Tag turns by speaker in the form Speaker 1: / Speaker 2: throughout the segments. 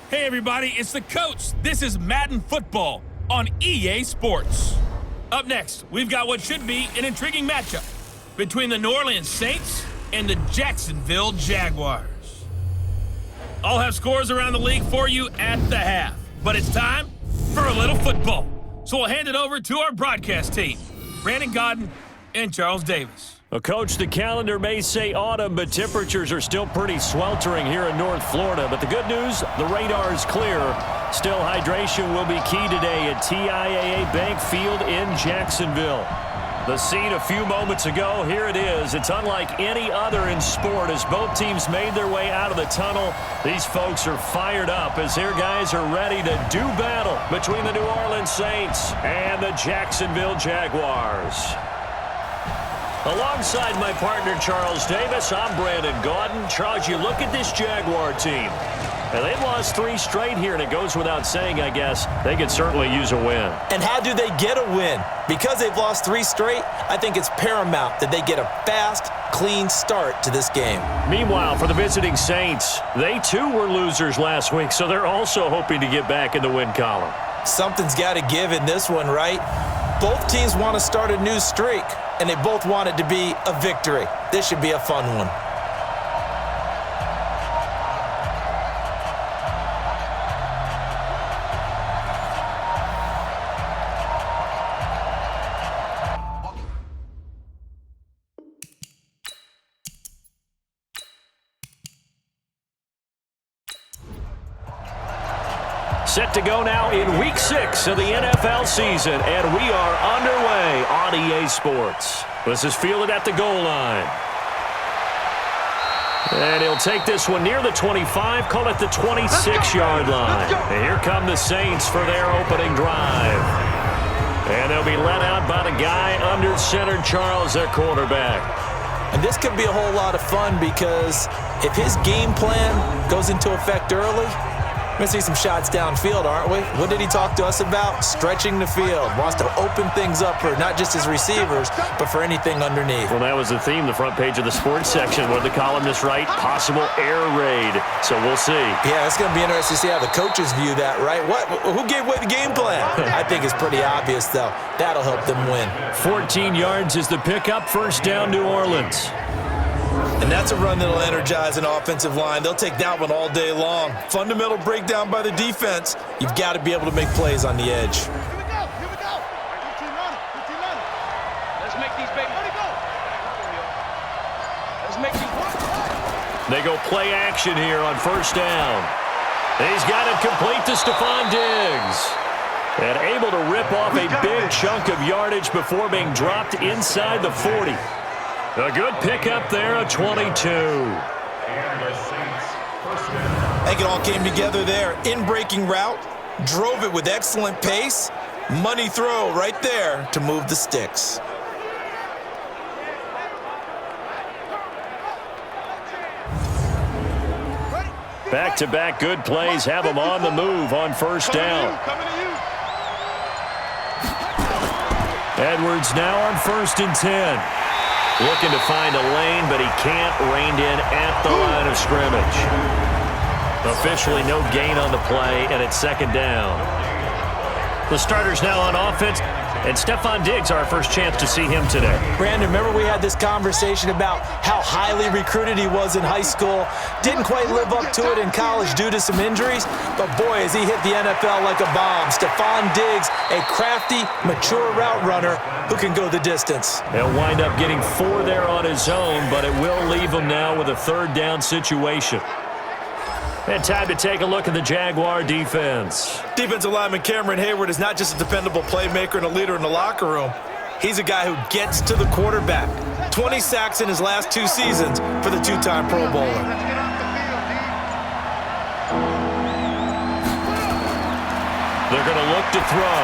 Speaker 1: Hey everybody, it's the coach. This is Madden Football on EA Sports. Up next, we've got what should be an intriguing matchup between the New Orleans Saints and the Jacksonville Jaguars. I'll have scores around the league for you at the half, but it's time for a little football. So we'll hand it over to our broadcast team, Brandon Godden and Charles Davis.
Speaker 2: Well, Coach, the calendar may say autumn, but temperatures are still pretty sweltering here in North Florida. But the good news, the radar is clear. Still, hydration will be key today at TIAA Bank Field in Jacksonville. The scene a few moments ago, here it is. It's unlike any other in sport as both teams made their way out of the tunnel. These folks are fired up as their guys are ready to do battle between the New Orleans Saints and the Jacksonville Jaguars. Alongside my partner, Charles Davis, I'm Brandon Godden. Charles, you look at this Jaguar team. And they've lost 3 straight here, and it goes without saying, I guess, they could certainly use a win.
Speaker 3: And how do they get a win? Because they've lost 3 straight, I think it's paramount that they get a fast, clean start to this game.
Speaker 2: Meanwhile, for the visiting Saints, they too were losers last week, so they're also hoping to get back in the win column.
Speaker 3: Something's got to give in this one, right? Both teams want to start a new streak, and they both want it to be a victory. This should be a fun one.
Speaker 2: Set to go now in Week 6 of the NFL season, and we are underway on EA Sports. This is fielded at the goal line. And he'll take this one near the 25, call it the 26-yard line. And here come the Saints for their opening drive. And they'll be let out by the guy under center, Charles, their quarterback.
Speaker 3: And this could be a whole lot of fun because if his game plan goes into effect early, we're going to see some shots downfield, aren't we? What did he talk to us about? Stretching the field. Wants to open things up for not just his receivers, but for anything underneath.
Speaker 2: Well, that was the theme, the front page of the sports section. What did the columnist write? Possible air raid. So we'll see.
Speaker 3: Yeah, it's going to be interesting to see how the coaches view that, right? What? Who gave away the game plan? I think it's pretty obvious, though. That'll help them win.
Speaker 2: 14 yards is the pickup. First down, New Orleans.
Speaker 3: And that's a run that'll energize an offensive line. They'll take that one all day long. Fundamental breakdown by the defense. You've got to be able to make plays on the edge.
Speaker 4: Here we go. Good team running. Let's make these babies. Let's make these work.
Speaker 2: They go play action here on first down. He's got it complete to Stephon Diggs. And able to rip off a big chunk of yardage before being dropped inside the 40. A good pickup there, a 22.
Speaker 3: I think it all came together there. In-breaking route, drove it with excellent pace. Money throw right there to move the sticks.
Speaker 2: Back-to-back good plays have him on the move on first down. Edwards now on 1st and 10. Looking to find a lane, but he can't. Reined in at the line of scrimmage. Officially no gain on the play, and it's second down. The starters now on offense, and Stephon Diggs, our first chance to see him today.
Speaker 3: Brandon, remember we had this conversation about how highly recruited he was in high school. Didn't quite live up to it in college due to some injuries, but boy, has he hit the NFL like a bomb. Stephon Diggs, a crafty, mature route runner who can go the distance.
Speaker 2: He'll wind up getting 4 there on his own, but it will leave him now with a third down situation. And time to take a look at the Jaguar defense.
Speaker 3: Defensive lineman Cameron Hayward is not just a dependable playmaker and a leader in the locker room. He's a guy who gets to the quarterback. 20 sacks in his last 2 seasons for the 2-time Pro Bowler.
Speaker 2: They're going to look to throw.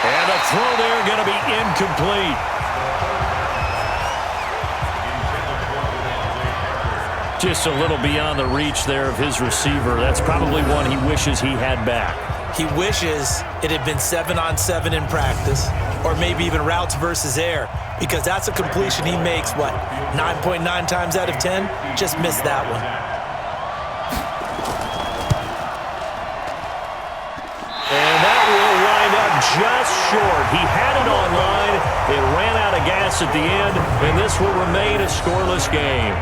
Speaker 2: And the throw there going to be incomplete. Just a little beyond the reach there of his receiver. That's probably one he wishes he had back.
Speaker 3: He wishes it had been 7-on-7 in practice, or maybe even routes versus air, because that's a completion he makes, 9.9 times out of 10? Just missed that one.
Speaker 2: just short. He had it online. It ran out of gas at the end, and this will remain a scoreless game.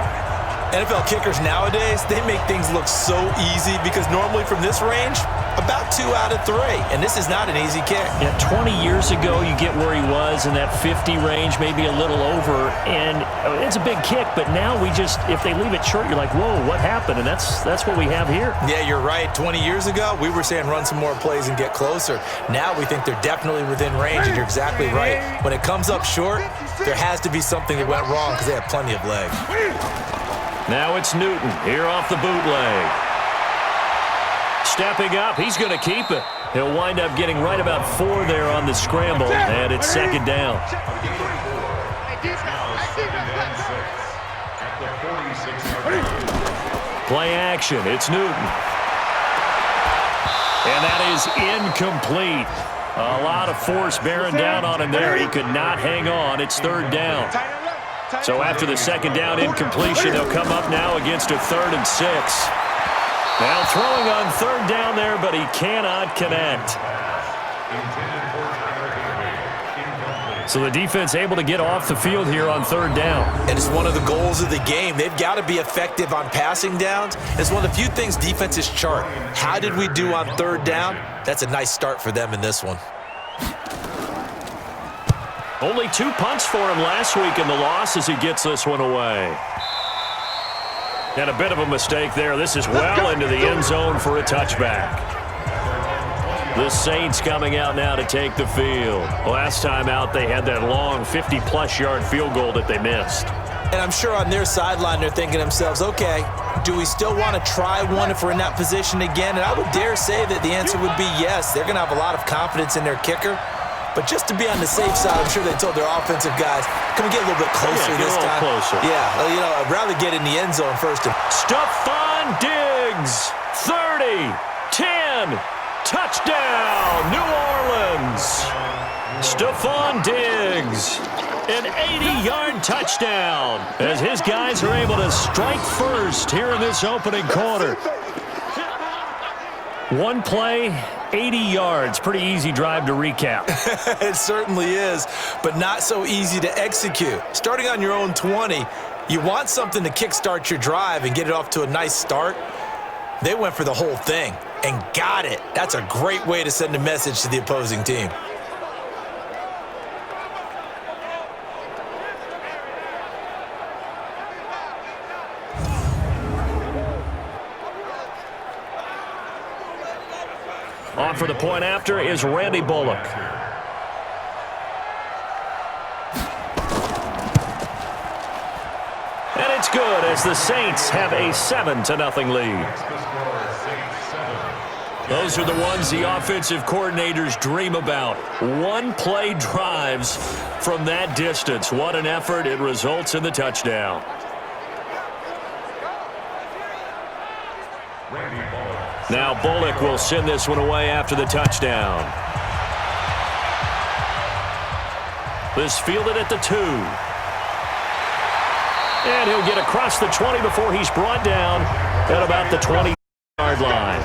Speaker 3: NFL kickers nowadays, they make things look so easy because normally from this range, about 2 out of 3. And this is not an easy kick.
Speaker 2: Yeah, 20 years ago, you get where he was in that 50 range, maybe a little over. And it's a big kick, but now we just, if they leave it short, you're like, whoa, what happened? And that's what we have here.
Speaker 3: Yeah, you're right. 20 years ago, we were saying run some more plays and get closer. Now we think they're definitely within range, and you're exactly right. When it comes up short, there has to be something that went wrong because they have plenty of legs.
Speaker 2: Now it's Newton here off the bootleg. Stepping up, he's going to keep it. He'll wind up getting right about 4 there on the scramble, and it's second down. Play action, it's Newton. And that is incomplete. A lot of force bearing down on him there. He could not hang on. It's third down. So after the second down incompletion, they'll come up now against a 3rd and 6. Now throwing on third down there, but he cannot connect. So the defense able to get off the field here on third down.
Speaker 3: And it's one of the goals of the game. They've got to be effective on passing downs. It's one of the few things defenses chart. How did we do on third down? That's a nice start for them in this one.
Speaker 2: Only 2 punts for him last week in the loss as he gets this one away. And a bit of a mistake there. This is well into the end zone for a touchback. The Saints coming out now to take the field. Last time out, they had that long 50-plus yard field goal that they missed.
Speaker 3: And I'm sure on their sideline, they're thinking to themselves, okay, do we still want to try one if we're in that position again? And I would dare say that the answer would be yes. They're going to have a lot of confidence in their kicker. But just to be on the safe side, I'm sure they told their offensive guys, can we get a little bit closer this time?
Speaker 2: Closer.
Speaker 3: Yeah, you know, I'd rather get in the end zone first.
Speaker 2: Stephon Diggs, 30, 10, touchdown, New Orleans. Stephon Diggs, an 80-yard touchdown as his guys are able to strike first here in this opening quarter. One play, 80 yards. Pretty easy drive to recap.
Speaker 3: It certainly is, but not so easy to execute. Starting on your own 20, you want something to kickstart your drive and get it off to a nice start. They went for the whole thing and got it. That's a great way to send a message to the opposing team.
Speaker 2: On for the point after is Randy Bullock. And it's good as the Saints have a 7-0 lead. Those are the ones the offensive coordinators dream about. One-play drives from that distance. What an effort. It results in the touchdown. Now Bullock will send this one away after the touchdown. This fielded at the 2. And he'll get across the 20 before he's brought down at about the 20-yard line.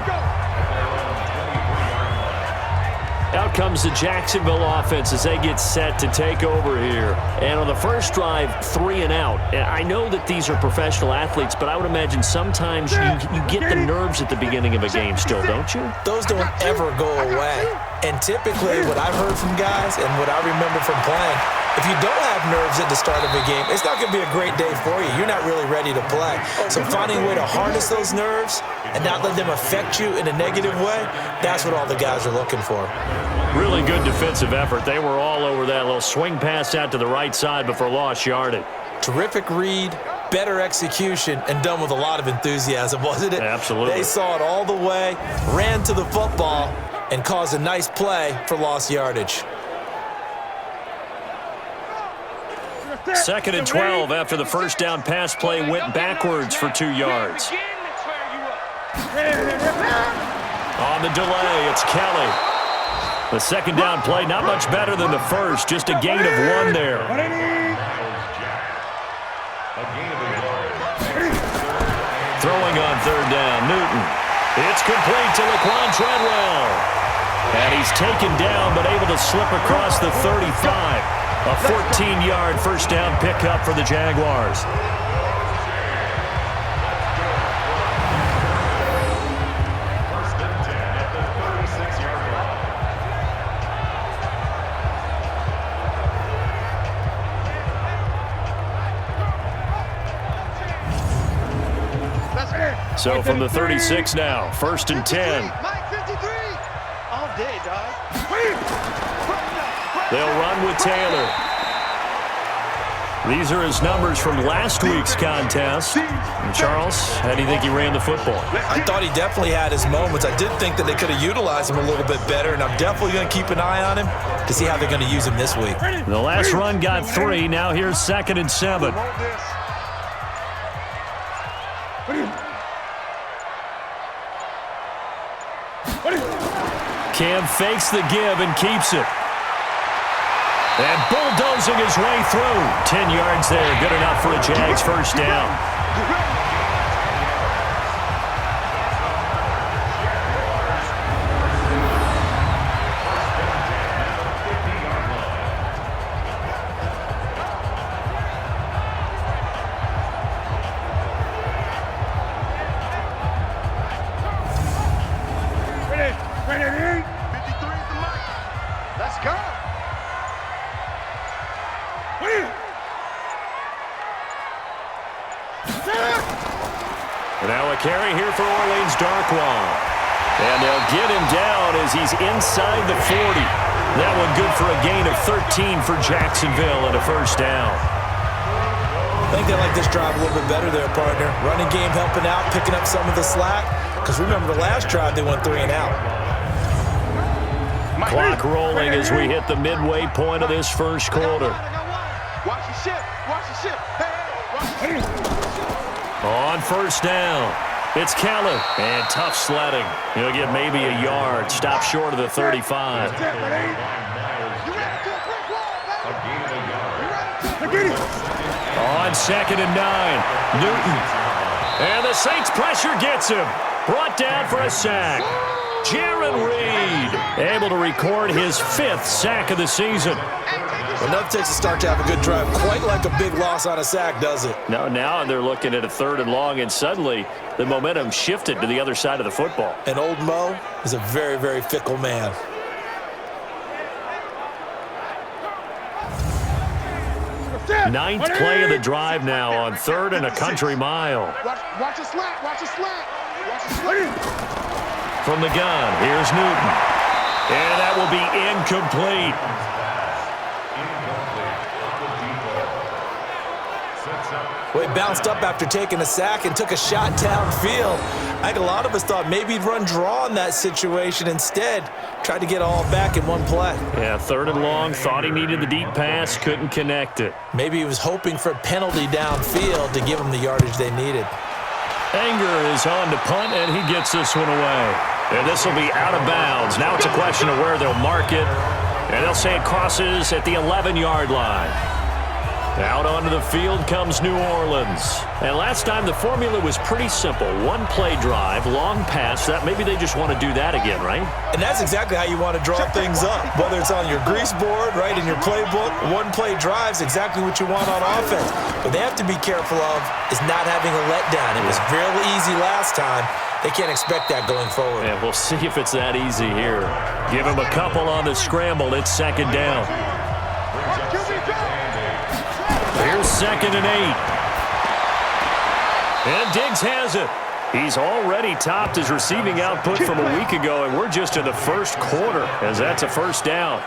Speaker 2: Out comes the Jacksonville offense as they get set to take over here. And on the first drive, 3 and out. I know that these are professional athletes, but I would imagine sometimes you get the nerves at the beginning of a game still, don't you?
Speaker 3: Those don't ever go away. And typically what I've heard from guys and what I remember from playing, if you don't have nerves at the start of a game, it's not going to be a great day for you. You're not really ready to play. So finding a way to harness those nerves and not let them affect you in a negative way, that's what all the guys are looking for.
Speaker 2: Really good defensive effort. They were all over that little swing pass out to the right side before lost yardage.
Speaker 3: Terrific read, better execution, and done with a lot of enthusiasm, wasn't it?
Speaker 2: Absolutely.
Speaker 3: They saw it all the way, ran to the football, and caused a nice play for lost yardage.
Speaker 2: 2nd and 12 after the first down pass play went backwards for 2 yards. On the delay, it's Kelly. The second down play, not much better than the first, just a gain of 1 there. Throwing on third down, Newton. It's complete to Laquan Treadwell. And he's taken down but able to slip across the 35. A 14-yard first down pickup for the Jaguars. So from the 36 now, 1st and 10.
Speaker 4: All day, dog.
Speaker 2: They'll run with Taylor. These are his numbers from last week's contest. And Charles, how do you think he ran the football?
Speaker 3: I thought he definitely had his moments. I did think that they could have utilized him a little bit better, and I'm definitely going to keep an eye on him to see how they're going to use him this week.
Speaker 2: The last run got 3. Now here's 2nd and 7. Cam fakes the give and keeps it. And bulldozing his way through. 10 yards there. Good enough for a Jags first down.
Speaker 4: Let's go.
Speaker 2: Now a carry here for Orleans Darkwa. And they'll get him down as he's inside the 40. That one good for a gain of 13 for Jacksonville and a first down.
Speaker 3: I think they like this drive a little bit better there, partner. Running game helping out, picking up some of the slack. Because remember the last drive, they went 3 and out.
Speaker 2: Clock rolling as we hit the midway point of this first quarter.
Speaker 4: Watch the ship. Watch the ship. Hey, watch the ship.
Speaker 2: On first down, it's Keller. And tough sledding. He'll get maybe a yard. Stop short of the 35. On 2nd and 9, Newton. And the Saints pressure gets him. Brought down for a sack. Jaron Reed able to record his 5th sack of the season.
Speaker 3: Well, that takes a start to have a good drive. Quite like a big loss on a sack, does it?
Speaker 2: No, now they're looking at a 3rd and long, and suddenly the momentum shifted to the other side of the football.
Speaker 3: And old Mo is a very, very fickle man.
Speaker 2: Ninth play of the drive now on 3rd and a country mile.
Speaker 4: Watch a slant. Watch a slant. Watch a slant.
Speaker 2: From the gun, here's Newton. And that will be incomplete.
Speaker 3: Well, he bounced up after taking a sack and took a shot downfield. I think a lot of us thought maybe he'd run draw in that situation. Instead, tried to get all back in one play.
Speaker 2: Yeah, 3rd and long, thought he needed the deep pass, couldn't connect it.
Speaker 3: Maybe he was hoping for a penalty downfield to give him the yardage they needed.
Speaker 2: Anger is on to punt, and he gets this one away. And this will be out of bounds. Now it's a question of where they'll mark it. And they'll say it crosses at the 11-yard line. Out onto the field comes New Orleans. And last time the formula was pretty simple. 1-play drive, long pass. That maybe they just want to do that again, right?
Speaker 3: And that's exactly how you want to draw things up. Whether it's on your grease board, right, in your playbook, 1-play drive's exactly what you want on offense. What they have to be careful of is not having a letdown. It was real easy last time. They can't expect that going forward.
Speaker 2: Yeah, we'll see if it's that easy here. Give him a couple on the scramble. It's 2nd down. Here's 2nd and 8. And Diggs has it. He's already topped his receiving output from a week ago, and we're just in the first quarter as that's a first down.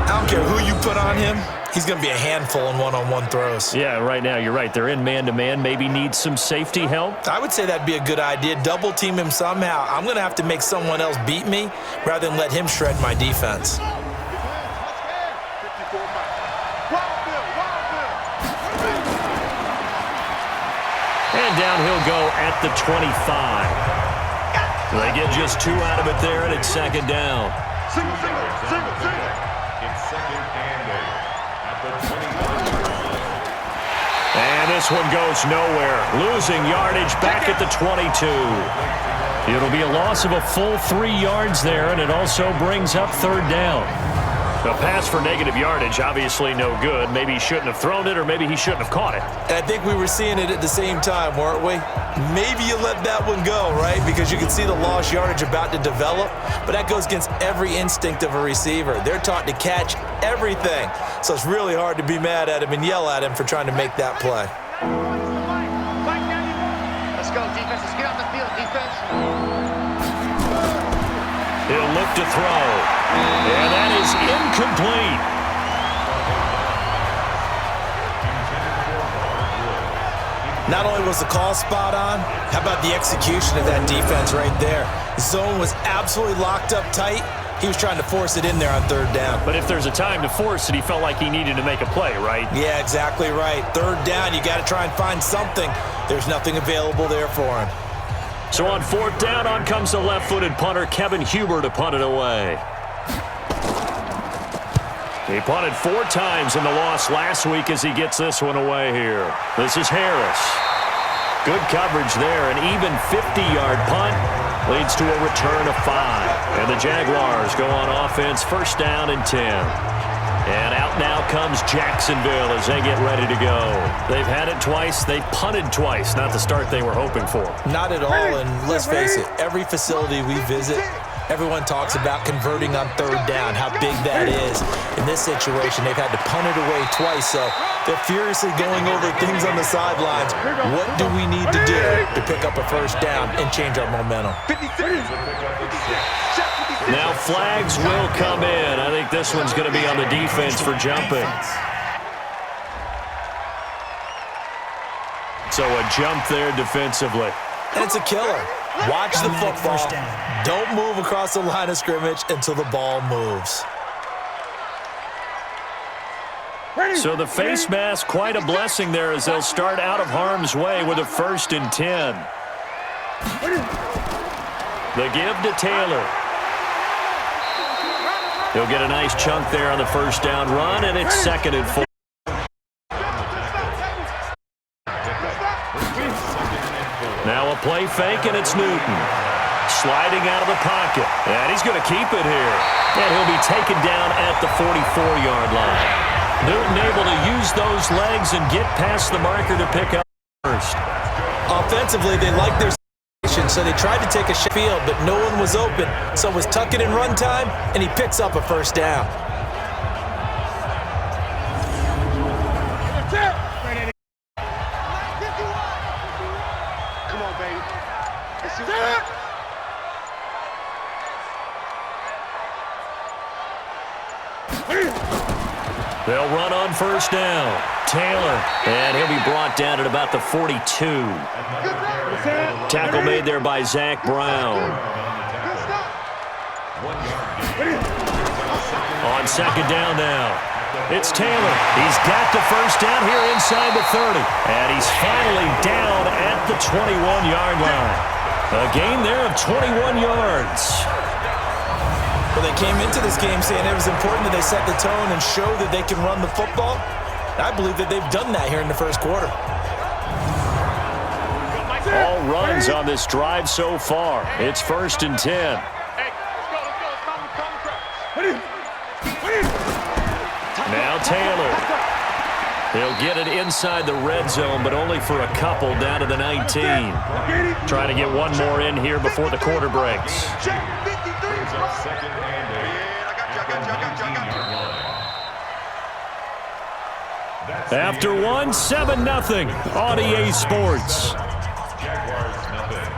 Speaker 3: I don't care who you put on him. He's going to be a handful in one-on-one throws.
Speaker 2: Yeah, right now you're right. They're in man-to-man. Maybe need some safety help.
Speaker 3: I would say that'd be a good idea. Double team him somehow. I'm going to have to make someone else beat me rather than let him shred my defense.
Speaker 2: And down he'll go at the 25. They get just 2 out of it there, and it's 2nd down.
Speaker 4: Single.
Speaker 5: It's 2nd and 8 at the 20.
Speaker 2: And this one goes nowhere. Losing yardage back at the 22. It'll be a loss of a full 3 yards there, and it also brings up third down. A pass for negative yardage, obviously no good. Maybe he shouldn't have thrown it, or maybe he shouldn't have caught it.
Speaker 3: And I think we were seeing it at the same time, weren't we? Maybe you let that one go, right? Because you can see the lost yardage about to develop, but that goes against every instinct of a receiver. They're taught to catch everything, so it's really hard to be mad at him and yell at him for trying to make that play.
Speaker 4: Let's go, defense. Let's get off the field, defense.
Speaker 2: He'll look to throw, and that is incomplete.
Speaker 3: Not only was the call spot on, how about the execution of that defense right there? Zone was absolutely locked up tight. He was trying to force it in there on third down.
Speaker 2: But if there's a time to force it, he felt like he needed to make a play, right?
Speaker 3: Yeah, exactly right. Third down, you got to try and find something. There's nothing available there for him.
Speaker 2: So on fourth down, on comes the left-footed punter, Kevin Huber, to punt it away. He punted 4 times in the loss last week as he gets this one away here. This is Harris. Good coverage there. An even 50-yard punt leads to a return of 5. And the Jaguars go on offense, first down and 10. And out now comes Jacksonville as they get ready to go. They've had it twice. They've punted twice. Not the start they were hoping for.
Speaker 3: Not at all, and let's face it, every facility we visit, everyone talks about converting on third down, how big that is. In this situation, they've had to punt it away twice, so they're furiously going over things on the sidelines. What do we need to do to pick up a first down and change our momentum?
Speaker 2: Now flags will come in. I think this one's going to be on the defense for jumping. So a jump there defensively.
Speaker 3: And it's a killer. Watch the football. Don't move across the line of scrimmage until the ball moves.
Speaker 2: So the face mask, quite a blessing there as they'll start out of harm's way with a 1st and 10. The give to Taylor. He'll get a nice chunk there on the first down run, and it's 2nd and 4. Now a play fake, and it's Newton. Sliding out of the pocket. And he's going to keep it here. And he'll be taken down at the 44-yard line. Newton able to use those legs and get past the marker to pick up first.
Speaker 3: Offensively, they like their situation, so they tried to take a field, but no one was open. So it was tuck it in run time, and he picks up a first down.
Speaker 4: Come on, baby.
Speaker 2: They'll run on first down. Taylor, and he'll be brought down at about the 42. Tackle made there by Zach Brown. On second down now. It's Taylor. He's got the first down here inside the 30. And he's finally down at the 21-yard line. A gain there of 21 yards.
Speaker 3: Well, they came into this game saying it was important that they set the tone and show that they can run the football. I believe that they've done that here in the first quarter.
Speaker 2: All runs on this drive so far. It's 1st and 10. Now Taylor. He'll get it inside the red zone, but only for a couple down to the 19. Trying to get one more in here before the quarter breaks. After one, 7-0 on EA Sports.
Speaker 5: Jaguars nothing.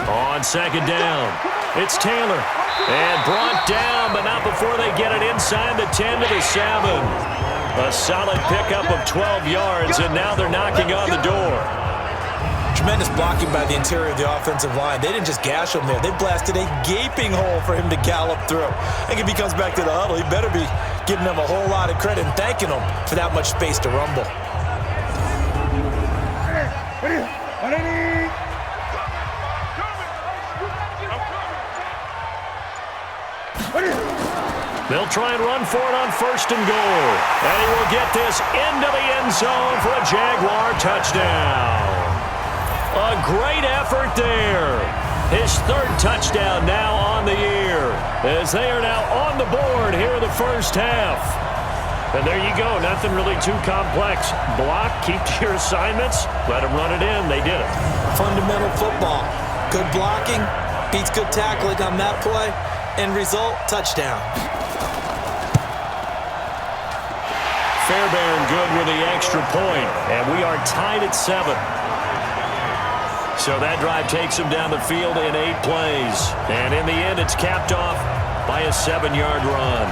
Speaker 2: On second down, it's Taylor. And brought down, but not before they get it inside the 10 to the 7. A solid pickup of 12 yards, and now they're knocking on the door.
Speaker 3: Tremendous blocking by the interior of the offensive line. They didn't just gash him there. They blasted a gaping hole for him to gallop through. I think if he comes back to the huddle, he better be giving them a whole lot of credit and thanking them for that much space to rumble.
Speaker 2: They'll try and run for it on 1st and goal. And he will get this into the end zone for a Jaguar touchdown. A great effort there. His 3rd touchdown now on the year, as they are now on the board here in the first half. And there you go. Nothing really too complex. Block, keep to your assignments, let them run it in. They did it.
Speaker 3: Fundamental football. Good blocking beats good tackling on that play. End result, touchdown.
Speaker 2: Fairbairn good with the extra point, and we are tied at 7. So that drive takes him down the field in 8 plays. And in the end, it's capped off by a 7-yard run.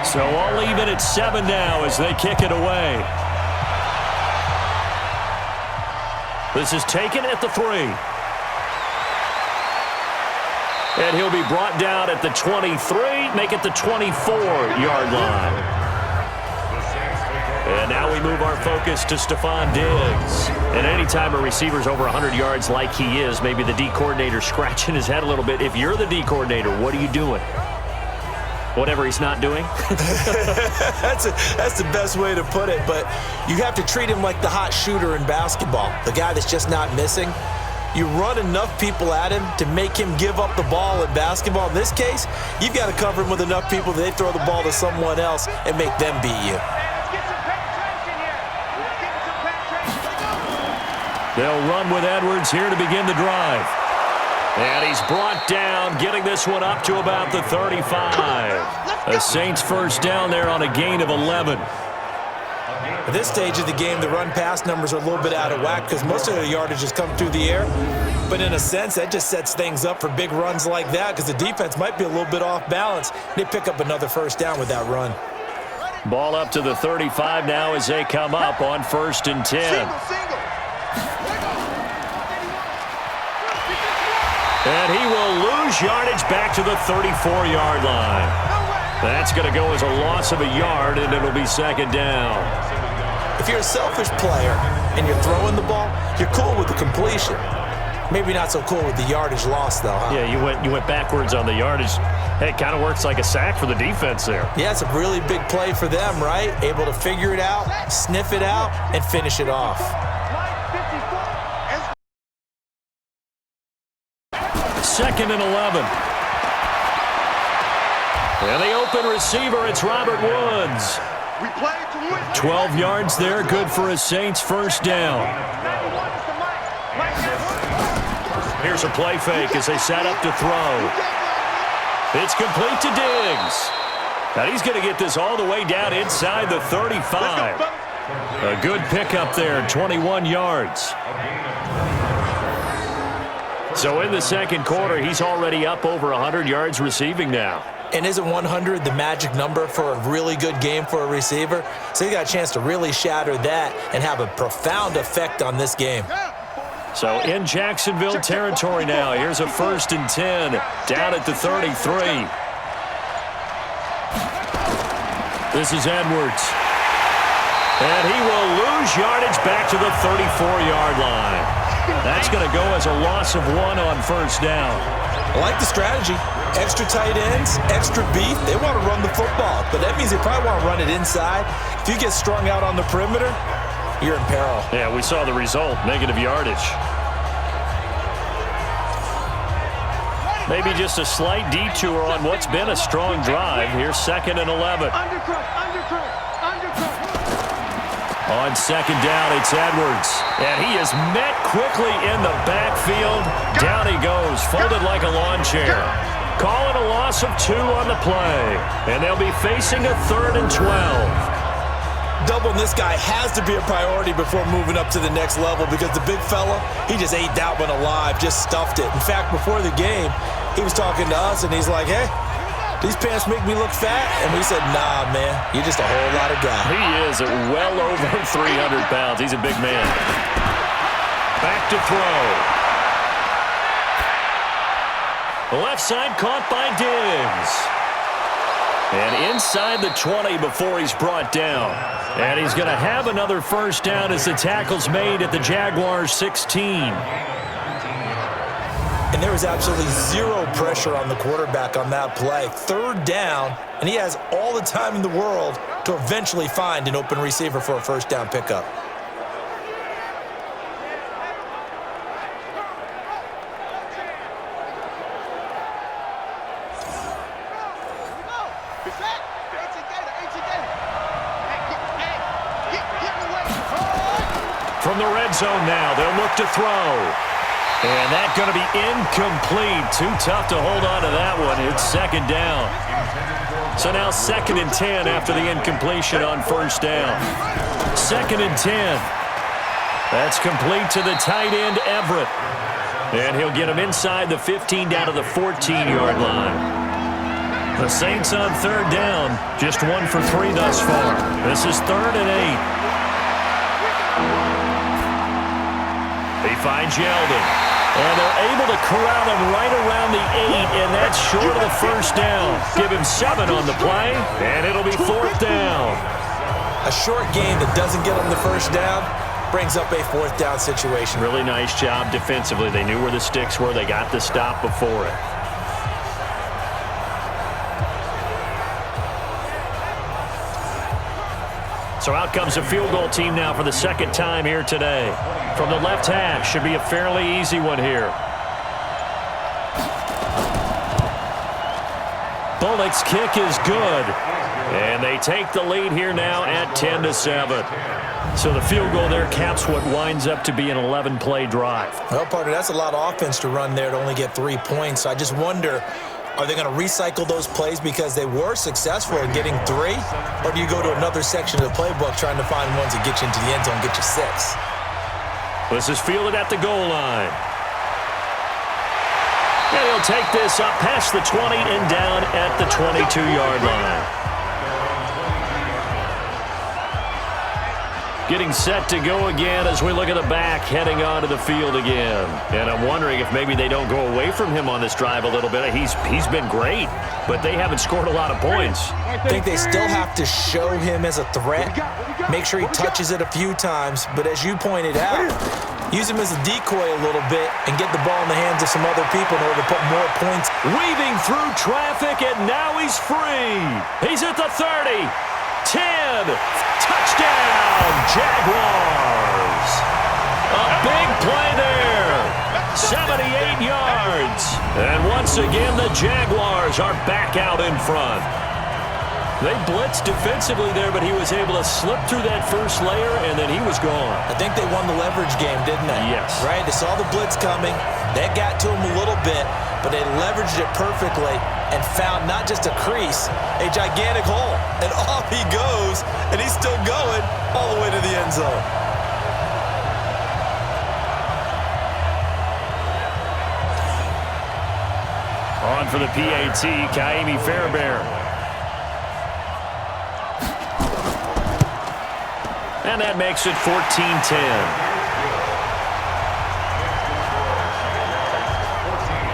Speaker 2: So all even at 7 now as they kick it away. This is taken at the 3. And he'll be brought down at the 23, make it the 24-yard line. And now we move our focus to Stephon Diggs. And anytime a receiver's over 100 yards like he is, maybe the D coordinator scratching his head a little bit. If you're the D coordinator, what are you doing? Whatever he's not doing?
Speaker 3: That's the best way to put it, but you have to treat him like the hot shooter in basketball, the guy that's just not missing. You run enough people at him to make him give up the ball in basketball. In this case, you've got to cover him with enough people that they throw the ball to someone else and make them beat you.
Speaker 2: They'll run with Edwards here to begin the drive. And he's brought down, getting this one up to about the 35. The Saints first down there on a gain of 11.
Speaker 3: At this stage of the game, the run-pass numbers are a little bit out of whack because most of the yardage has come through the air. But in a sense, that just sets things up for big runs like that because the defense might be a little bit off balance. They pick up another first down with that run.
Speaker 2: Ball up to the 35 now as they come up on 1st and 10. And he will lose yardage back to the 34-yard line. That's going to go as a loss of a yard, and it'll be 2nd down.
Speaker 3: If you're a selfish player and you're throwing the ball, you're cool with the completion. Maybe not so cool with the yardage loss, though, huh?
Speaker 2: Yeah, you went backwards on the yardage. Hey, it kind of works like a sack for the defense there.
Speaker 3: Yeah, it's a really big play for them, right? Able to figure it out, sniff it out, and finish it off.
Speaker 2: 2nd and 11. And the open receiver, it's Robert Woods. 12 yards there, good for a Saints first down. Here's a play fake as they set up to throw. It's complete to Diggs. Now he's going to get this all the way down inside the 35. A good pickup there, 21 yards. So in the 2nd quarter, he's already up over 100 yards receiving now.
Speaker 3: And isn't 100 the magic number for a really good game for a receiver? So he got a chance to really shatter that and have a profound effect on this game.
Speaker 2: So in Jacksonville territory now. Here's a 1st and 10 down at the 33. This is Edwards. And he will lose yardage back to the 34-yard line. That's going to go as a loss of 1 on 1st down.
Speaker 3: I like the strategy. Extra tight ends, extra beef. They want to run the football, but that means they probably want to run it inside. If you get strung out on the perimeter, you're in peril.
Speaker 2: Yeah, we saw the result, negative yardage. Maybe just a slight detour on what's been a strong drive. Here's 2nd and 11. On 2nd down, it's Edwards. And he is met quickly in the backfield. Down he goes, folded like a lawn chair. Calling a loss of 2 on the play. And they'll be facing a 3rd and 12.
Speaker 3: Doubling this guy has to be a priority before moving up to the next level because the big fella, he just ate that one alive, just stuffed it. In fact, before the game, he was talking to us, and he's like, hey, these pants make me look fat? And we said, nah, man, you're just a whole lot of guy.
Speaker 2: He is well over 300 pounds. He's a big man. Back to throw. The left side caught by Diggs. And inside the 20 before he's brought down. And he's going to have another first down as the tackle's made at the Jaguars 16.
Speaker 3: And there was absolutely zero pressure on the quarterback on that play. Third down, and he has all the time in the world to eventually find an open receiver for a first down pickup.
Speaker 2: From the red zone now, they'll look to throw. And that's going to be incomplete. Too tough to hold on to that one. It's second down. So now 2nd and 10 after the incompletion on first down. 2nd and 10. That's complete to the tight end, Everett. And he'll get him inside the 15 down to the 14-yard line. The Saints on third down, just 1 for 3 thus far. This is 3rd and 8. He finds Yeldon. And they're able to corral him right around the 8, and that's short of the first down. Give him 7 on the play, and it'll be 4th down.
Speaker 3: A short game that doesn't get him the first down brings up a 4th down situation.
Speaker 2: Really nice job defensively. They knew where the sticks were. They got the stop before it. So out comes a field goal team now for the 2nd time here today. From the left hash, should be a fairly easy one here. Bullock's kick is good. And they take the lead here now at 10-7. So the field goal there caps what winds up to be an 11-play drive.
Speaker 3: Well, partner, that's a lot of offense to run there to only get 3 points. I just wonder, are they going to recycle those plays because they were successful in getting 3? Or do you go to another section of the playbook trying to find ones that get you into the end zone and get you 6?
Speaker 2: This is fielded at the goal line. And he'll take this up past the 20 and down at the 22-yard line. Getting set to go again as we look at the back heading onto the field again. And I'm wondering if maybe they don't go away from him on this drive a little bit. He's been great, but they haven't scored a lot of points.
Speaker 3: I think they still have to show him as a threat, make sure he touches it a few times, but as you pointed out, use him as a decoy a little bit and get the ball in the hands of some other people in order to put more points.
Speaker 2: Weaving through traffic, and now he's free. He's at the 30, 10, touchdown, Jaguars. A big play there, 78 yards. And once again, the Jaguars are back out in front. They blitzed defensively there, but he was able to slip through that first layer, and then he was gone.
Speaker 3: I think they won the leverage game, didn't they?
Speaker 2: Yes.
Speaker 3: Right? They saw the blitz coming. That got to him a little bit, but they leveraged it perfectly and found not just a crease, a gigantic hole. And off he goes, and he's still going all the way to the end zone.
Speaker 2: On for the PAT, Kaimi Fairbairn. And that makes it 14-10.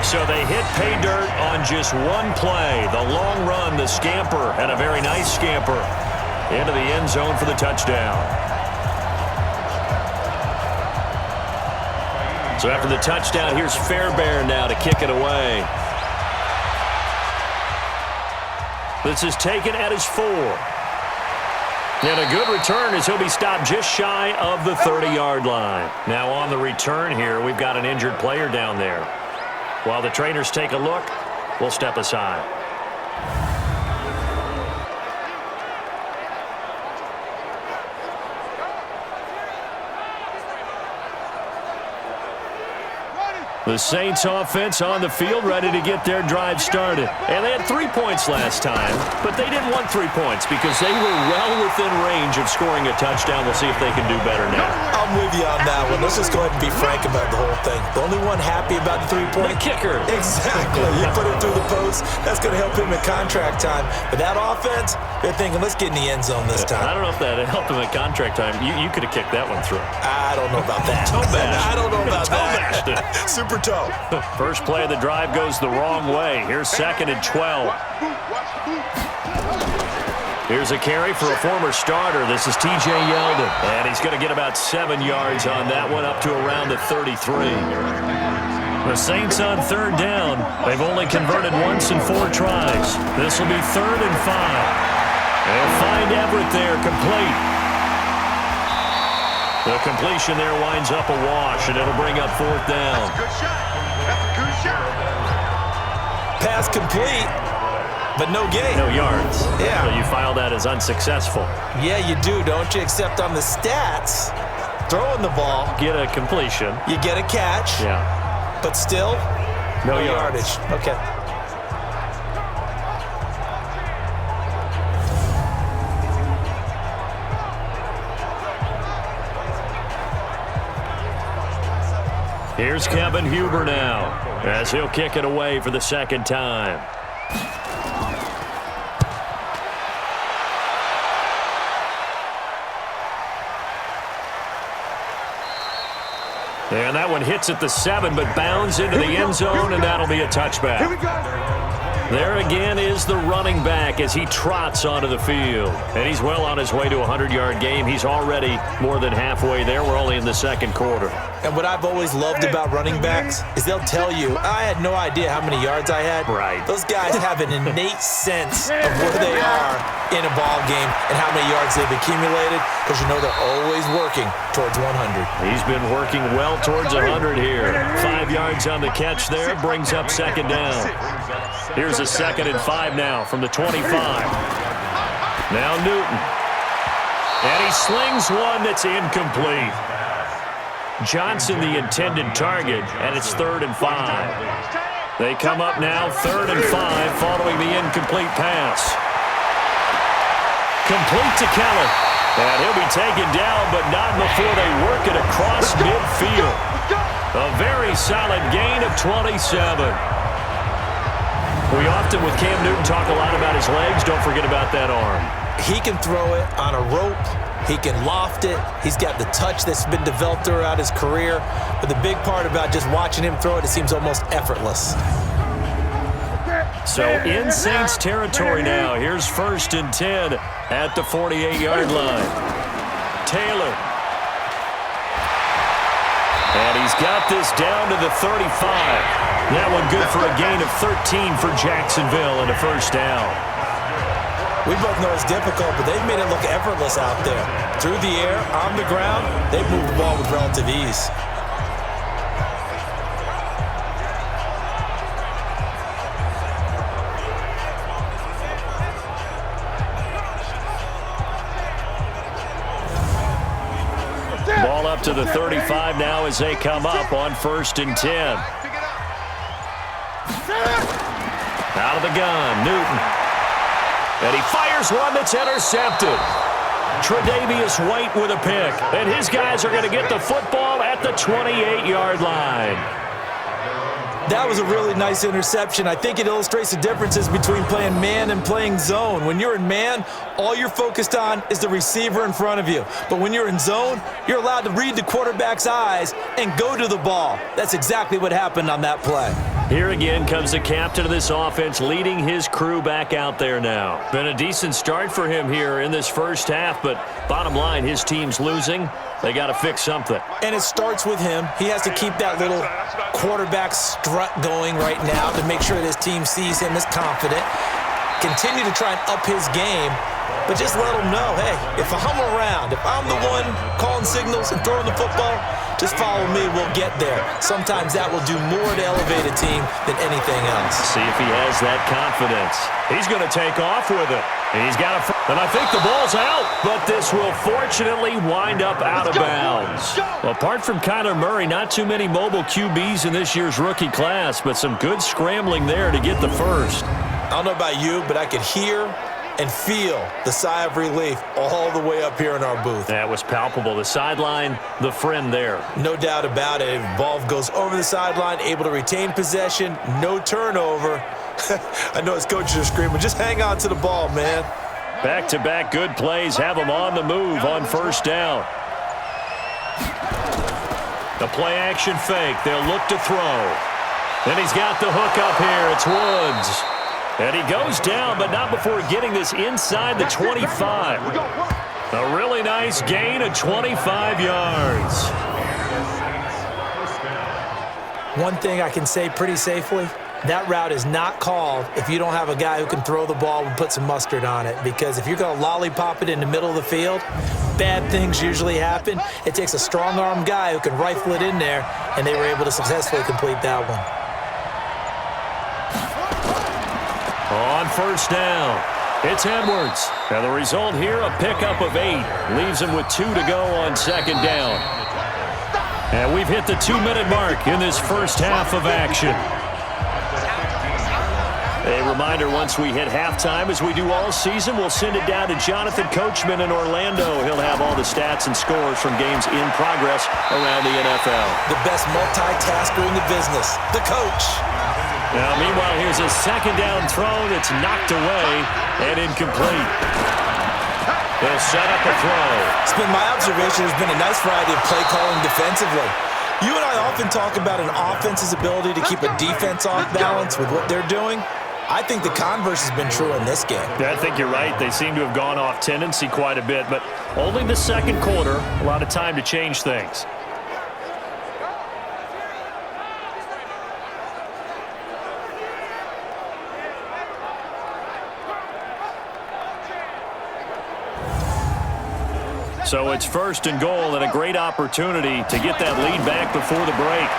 Speaker 2: So they hit pay dirt on just one play. The long run, the scamper, and a very nice scamper into the end zone for the touchdown. So after the touchdown, here's Fairbairn now to kick it away. This is taken at his 4. And a good return as he'll be stopped just shy of the 30-yard line. Now on the return here, we've got an injured player down there. While the trainers take a look, we'll step aside. The Saints offense on the field ready to get their drive started. And they had 3 points last time, but they didn't want 3 points because they were well within range of scoring a touchdown. We'll see if they can do better now.
Speaker 3: I'm with you on that one. Let's just go ahead and be frank about the whole thing. The only one happy about the 3-point.
Speaker 2: The kicker.
Speaker 3: Exactly. You put it through the post. That's going to help him in contract time. But that offense, they're thinking, let's get in the end zone this time.
Speaker 2: I don't know if that helped him at contract time. You could have kicked that one through.
Speaker 3: I don't know about that.
Speaker 2: Toe bashed.
Speaker 3: I don't know about
Speaker 2: Toe bashed it.
Speaker 3: Super for toe.
Speaker 2: First play of the drive goes the wrong way. Here's 2nd and 12. Here's a carry for a former starter. This is T.J. Yeldon. And he's going to get about 7 yards on that one, up to around the 33. The Saints on 3rd down. They've only converted once in 4 tries. This will be 3rd and 5. They'll find Everett there, complete. The completion there winds up a wash, and it'll bring up 4th down.
Speaker 4: That's a good shot. That's a good shot.
Speaker 3: Pass complete, but no gain.
Speaker 2: No yards.
Speaker 3: Yeah.
Speaker 2: So you file that as unsuccessful.
Speaker 3: Yeah, you do, don't you? Except on the stats, throwing the ball,
Speaker 2: Get a completion.
Speaker 3: you get a catch,
Speaker 2: Yeah.
Speaker 3: but still,
Speaker 2: No
Speaker 3: yardage. Okay.
Speaker 2: Here's Kevin Huber now, as he'll kick it away for the 2nd time. And that one hits at the 7, but bounds into the end zone, and that'll be a touchback.
Speaker 4: Here we go.
Speaker 2: There again is the running back as he trots onto the field. And he's well on his way to a 100-yard game. He's already more than halfway there. We're only in the 2nd quarter.
Speaker 3: And what I've always loved about running backs is they'll tell you, I had no idea how many yards I had.
Speaker 2: Right.
Speaker 3: Those guys have an innate sense of where they are in a ball game and how many yards they've accumulated, because you know they're always working towards 100.
Speaker 2: He's been working well towards 100 here. 5 yards on the catch there, brings up 2nd down. Here's a 2nd and 5 now from the 25. Now Newton. And he slings one that's incomplete. Johnson the intended target, and it's 3rd and 5. They come up now 3rd and 5 following the incomplete pass. Complete to Keller. And he'll be taken down, but not before they work it across midfield. A very solid gain of 27. We often, with Cam Newton, talk a lot about his legs. Don't forget about that arm.
Speaker 3: He can throw it on a rope. He can loft it. He's got the touch that's been developed throughout his career. But the big part about just watching him throw it, it seems almost effortless.
Speaker 2: So in Saints territory now. Here's 1st and 10 at the 48-yard line. Taylor. And he's got this down to the 35. That one good for a gain of 13 for Jacksonville and a 1st down.
Speaker 3: We both know it's difficult, but they've made it look effortless out there. Through the air, on the ground, they've moved the ball with relative ease.
Speaker 2: Ball up to the 35 now as they come up on 1st and 10. Out of the gun, Newton. And he fires one that's intercepted. Tre'Davious White with a pick. And his guys are going to get the football at the 28-yard line.
Speaker 3: That was a really nice interception. I think it illustrates the differences between playing man and playing zone. When you're in man, all you're focused on is the receiver in front of you. But when you're in zone, you're allowed to read the quarterback's eyes and go to the ball. That's exactly what happened on that play.
Speaker 2: Here again comes the captain of this offense, leading his crew back out there now. Been a decent start for him here in this 1st half, but bottom line, his team's losing. They got to fix something.
Speaker 3: And it starts with him. He has to keep that little quarterback strut going right now to make sure that his team sees him as confident. Continue to try and up his game, but just let him know, hey, if I'm around, if I'm the one calling signals and throwing the football, just follow me, we'll get there. Sometimes that will do more to elevate a team than anything else.
Speaker 2: See if he has that confidence. He's going to take off with it. And he's got and I think the ball's out, but this will fortunately wind up out of bounds. Well, apart from Kyler Murray, not too many mobile QBs in this year's rookie class, but some good scrambling there to get the first.
Speaker 3: I don't know about you, but I could hear and feel the sigh of relief all the way up here in our booth.
Speaker 2: That was palpable. The sideline, the friend there.
Speaker 3: No doubt about it. Ball goes over the sideline, able to retain possession, no turnover. I know his coaches are screaming, just hang on to the ball, man.
Speaker 2: Back-to-back good plays have him on the move on 1st down. The play action fake. They'll look to throw. And he's got the hook up here. It's Woods. And he goes down, but not before getting this inside the 25. A really nice gain of 25 yards.
Speaker 3: One thing I can say pretty safely, that route is not called if you don't have a guy who can throw the ball and put some mustard on it. Because if you're going to lollipop it in the middle of the field, bad things usually happen. It takes a strong-arm guy who can rifle it in there, and they were able to successfully complete that one.
Speaker 2: On first down, it's Edwards. And the result here, a pickup of 8. Leaves him with 2 to go on second down. And we've hit the 2-minute mark in this first half of action. A reminder, once we hit halftime, as we do all season, we'll send it down to Jonathan Coachman in Orlando. He'll have all the stats and scores from games in progress around the NFL.
Speaker 3: The best multitasker in the business, the coach.
Speaker 2: Now, meanwhile, here's a second down throw that's knocked away and incomplete. They'll set up a throw.
Speaker 3: It's been my observation, there's been a nice variety of play calling defensively. You and I often talk about an offense's ability to keep a defense off balance with what they're doing. I think the converse has been true in this game.
Speaker 2: Yeah, I think you're right. They seem to have gone off tendency quite a bit, but only the second quarter, a lot of time to change things. So it's first and goal and a great opportunity to get that lead back before the break.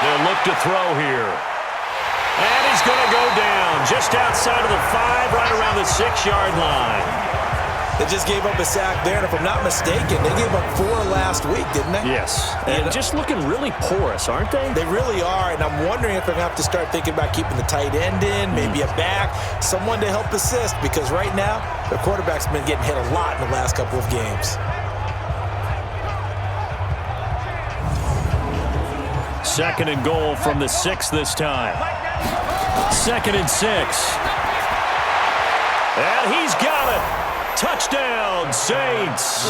Speaker 2: They'll look to throw here. And he's going to go down just outside of the 5, right around the 6-yard line.
Speaker 3: They just gave up a sack there, and if I'm not mistaken, they gave up 4 last week, didn't they?
Speaker 2: Yes, and just looking really porous, aren't they?
Speaker 3: They really are, and I'm wondering if they're going to have to start thinking about keeping the tight end in, maybe a back, someone to help assist, because right now, their quarterback's been getting hit a lot in the last couple of games.
Speaker 2: Second and goal from the 6 this time. Second and 6. And he's got it. Touchdown, Saints.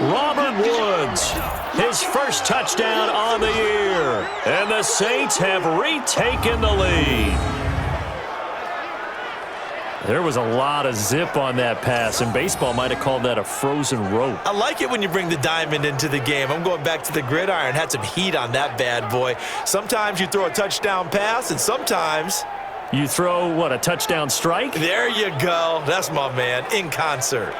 Speaker 2: Robert Woods, his first touchdown on the year. And the Saints have retaken the lead. There was a lot of zip on that pass, and baseball might have called that a frozen rope.
Speaker 3: I like it when you bring the diamond into the game. I'm going back to the gridiron. Had some heat on that bad boy. Sometimes you throw a touchdown pass, and sometimes
Speaker 2: you throw, what, a touchdown strike?
Speaker 3: There you go. That's my man, in concert.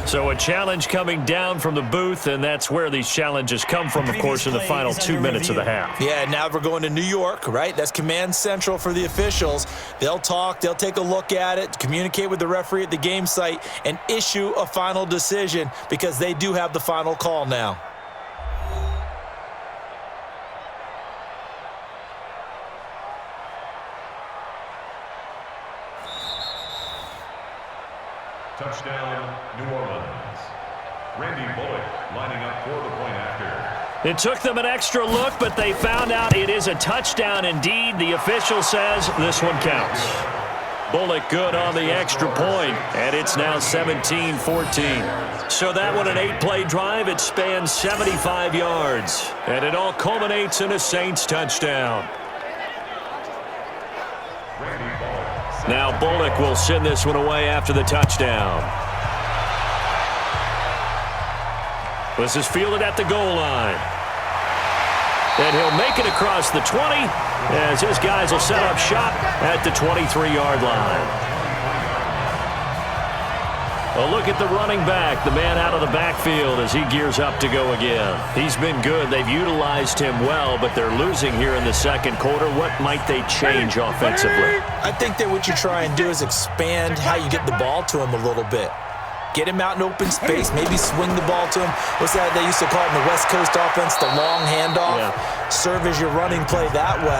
Speaker 2: So a challenge coming down from the booth, and that's where these challenges come from, of course, in the final 2 minutes of the half.
Speaker 3: Yeah, now we're going to New York, right? That's command central for the officials. They'll talk, they'll take a look at it, communicate with the referee at the game site, and issue a final decision because they do have the final call now.
Speaker 5: Touchdown, New Orleans. Randy Bullock lining up for the point after.
Speaker 2: It took them an extra look, but they found out it is a touchdown indeed. The official says this one counts. Bullock good on the extra point, and it's now 17-14. So that one an 8-play drive. It spans 75 yards, and it all culminates in a Saints touchdown. Now Bullock will send this one away after the touchdown. This is fielded at the goal line. And he'll make it across the 20 as his guys will set up shop at the 23-yard line. A look at the running back, the man out of the backfield as he gears up to go again. He's been good. They've utilized him well, but they're losing here in the second quarter. What might they change offensively?
Speaker 3: I think that what you try and do is expand how you get the ball to him a little bit. Get him out in open space, maybe swing the ball to him. What's that they used to call it in the West Coast offense, the long handoff? Yeah. Serve as your running play that way,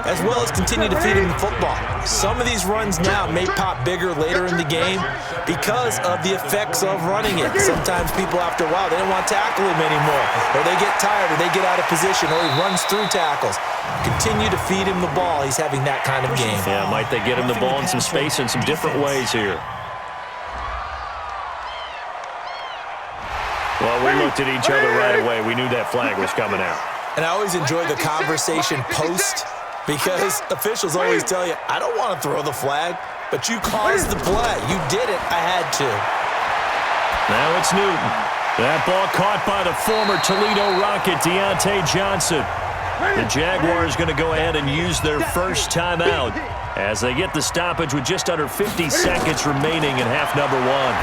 Speaker 3: as well as continue to feed him the football. Some of these runs now may pop bigger later in the game because of the effects of running it. Sometimes people, after a while, they don't want to tackle him anymore, or they get tired, or they get out of position, or he runs through tackles. Continue to feed him the ball. He's having that kind of game.
Speaker 2: Yeah, might they get him the ball in some space in some different ways here? Well, we look looked at each other right away. We knew that flag was coming out.
Speaker 3: And I always enjoy the conversation post because officials always tell you, I don't want to throw the flag, but you caused the play. You did it. I had to.
Speaker 2: Now it's Newton. That ball caught by the former Toledo Rocket, Deontay Johnson. The Jaguars going to go ahead and use their first timeout as they get the stoppage with just under 50 seconds remaining in half number one.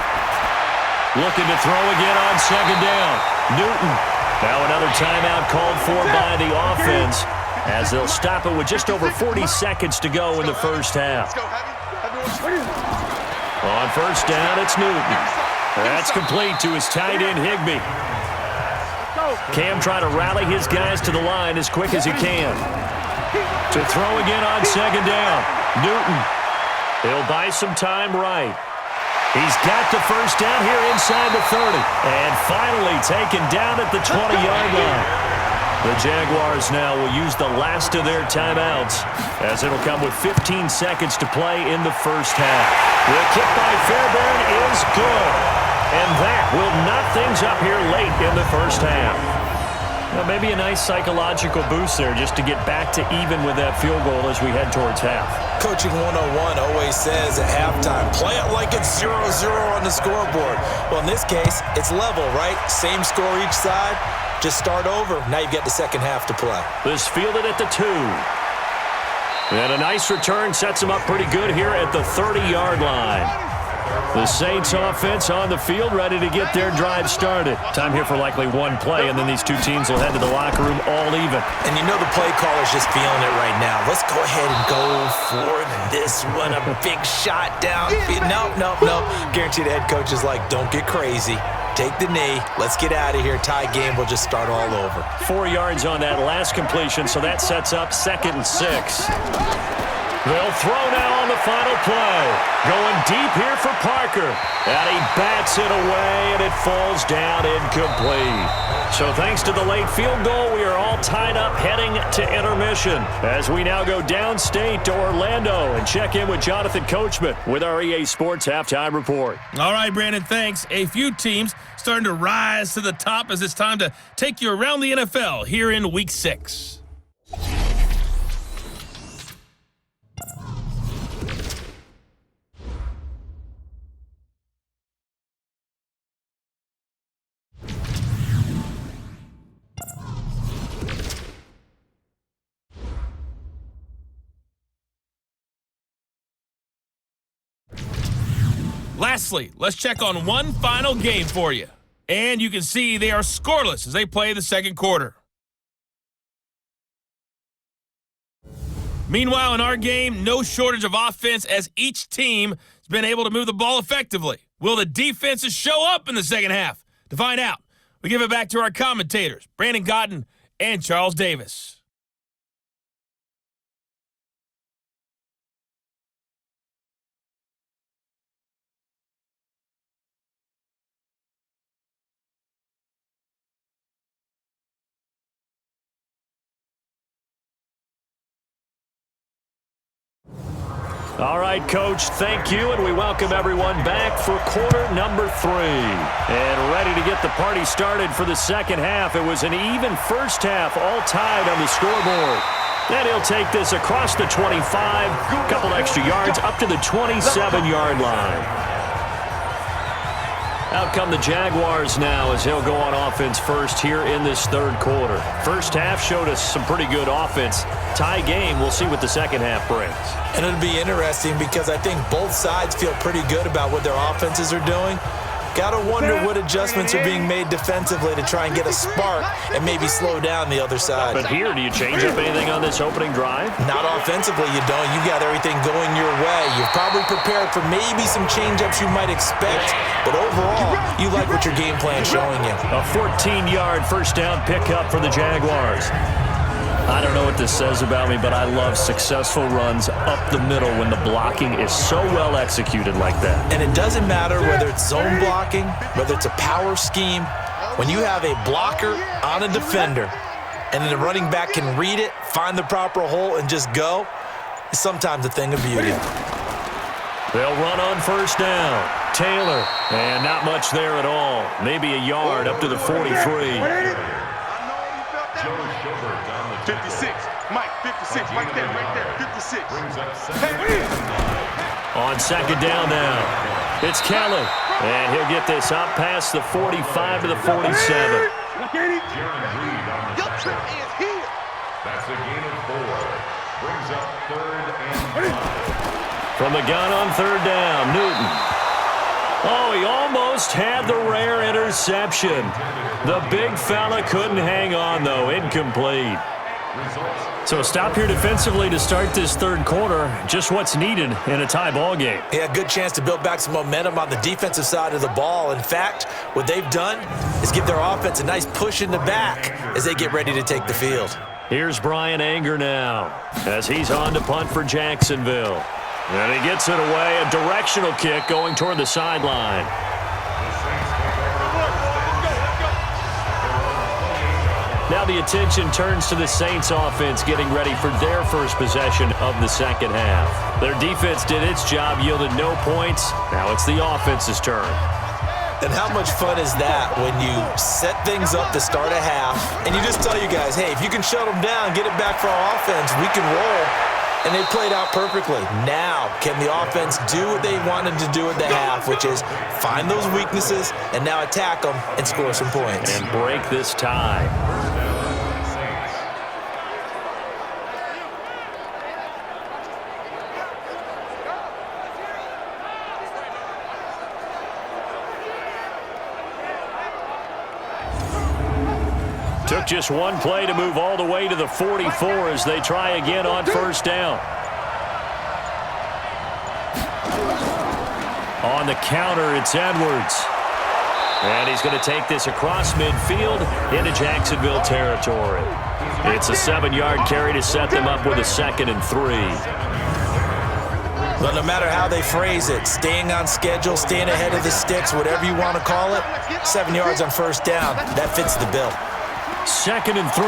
Speaker 2: Looking to throw again on second down. Newton. Now another timeout called for by the offense as they'll stop it with just over 40 seconds to go in the first half. On first down, it's Newton. That's complete to his tight end, Higbee. Cam trying to rally his guys to the line as quick as he can. To throw again on second down. Newton. He'll buy some time right. He's got the first down here inside the 30. And finally taken down at the 20-yard line. The Jaguars now will use the last of their timeouts as it'll come with 15 seconds to play in the first half. The kick by Fairbairn is good. And that will knock things up here late in the first half. Well, maybe a nice psychological boost there just to get back to even with that field goal as we head towards half.
Speaker 3: Coaching 101 always says at halftime, play it like it's 0-0 on the scoreboard. Well, in this case, it's level, right? Same score each side. Just start over. Now you've got the second half to play.
Speaker 2: This fielded at the 2. And a nice return sets him up pretty good here at the 30-yard line. The Saints offense on the field, ready to get their drive started. Time here for likely one play, and then these two teams will head to the locker room all even.
Speaker 3: And you know the play caller's just feeling it right now. Let's go ahead and go for this one. A big shot down. Nope. Guarantee the head coach is like, don't get crazy. Take the knee. Let's get out of here. Tie game. We'll just start all over.
Speaker 2: 4 yards on that last completion, so that sets up 2nd and 6. They'll throw now on the final play. Going deep here for Parker. And he bats it away, and it falls down incomplete. So thanks to the late field goal, we are all tied up heading to intermission as we now go downstate to Orlando and check in with Jonathan Coachman with our EA Sports Halftime Report.
Speaker 1: All right, Brandon, thanks. A few teams starting to rise to the top as it's time to take you around the NFL here in Week 6. Lastly, let's check on one final game for you. And you can see they are scoreless as they play the second quarter. Meanwhile, in our game, no shortage of offense as each team has been able to move the ball effectively. Will the defenses show up in the second half? To find out, we give it back to our commentators, Brandon Cotton and Charles Davis.
Speaker 2: All right, Coach, thank you, and we welcome everyone back for quarter number 3. And ready to get the party started for the second half. It was an even first half, all tied on the scoreboard. Then he'll take this across the 25, a couple extra yards, up to the 27-yard line. Out come the Jaguars now as he'll go on offense first here in this third quarter. First half showed us some pretty good offense. Tie game, we'll see what the second half brings.
Speaker 3: And it'll be interesting because I think both sides feel pretty good about what their offenses are doing. Gotta wonder what adjustments are being made defensively to try and get a spark and maybe slow down the other side.
Speaker 2: But here, do you change up anything on this opening drive?
Speaker 3: Not offensively, you don't. You got everything going your way. You've probably prepared for maybe some change-ups you might expect, but overall, you like what your game plan's showing you.
Speaker 2: A 14-yard first down pickup for the Jaguars. I don't know what this says about me, but I love successful runs up the middle when the blocking is so well executed like that.
Speaker 3: And it doesn't matter whether it's zone blocking, whether it's a power scheme. When you have a blocker on a defender and then the running back can read it, find the proper hole, and just go, it's sometimes a thing of beauty.
Speaker 2: They'll run on first down. Taylor. And not much there at all. Maybe a yard up to the 43.
Speaker 4: 56. Mike, 56. Right there. 56.
Speaker 2: On second down now, it's Kelly. And he'll get this up past the 45 to the 47.
Speaker 4: Your trip is here.
Speaker 5: That's a gain of 4. Brings up 3rd and 5.
Speaker 2: From the gun on third down, Newton. Oh, he almost had the rare interception. The big fella couldn't hang on, though. Incomplete. So a stop here defensively to start this third quarter. Just what's needed in a tie ball game.
Speaker 3: Yeah, good chance to build back some momentum on the defensive side of the ball. In fact, what they've done is give their offense a nice push in the back as they get ready to take the field.
Speaker 2: Here's Brian Anger now as he's on to punt for Jacksonville. And he gets it away, a directional kick going toward the sideline. Now the attention turns to the Saints offense getting ready for their first possession of the second half. Their defense did its job, yielded no points. Now it's the offense's turn.
Speaker 3: And how much fun is that when you set things up to start a half and you just tell you guys, hey, if you can shut them down, get it back for our offense, we can roll. And they played out perfectly. Now, can the offense do what they wanted to do at the half, which is find those weaknesses and now attack them and score some points.
Speaker 2: And break this tie. Took just one play to move all the way to the 44 as they try again on first down. On the counter, it's Edwards. And he's going to take this across midfield into Jacksonville territory. It's a 7-yard carry to set them up with a 2nd and 3.
Speaker 3: But no matter how they phrase it, staying on schedule, staying ahead of the sticks, whatever you want to call it, 7 yards on first down, that fits the bill.
Speaker 2: 2nd and 3.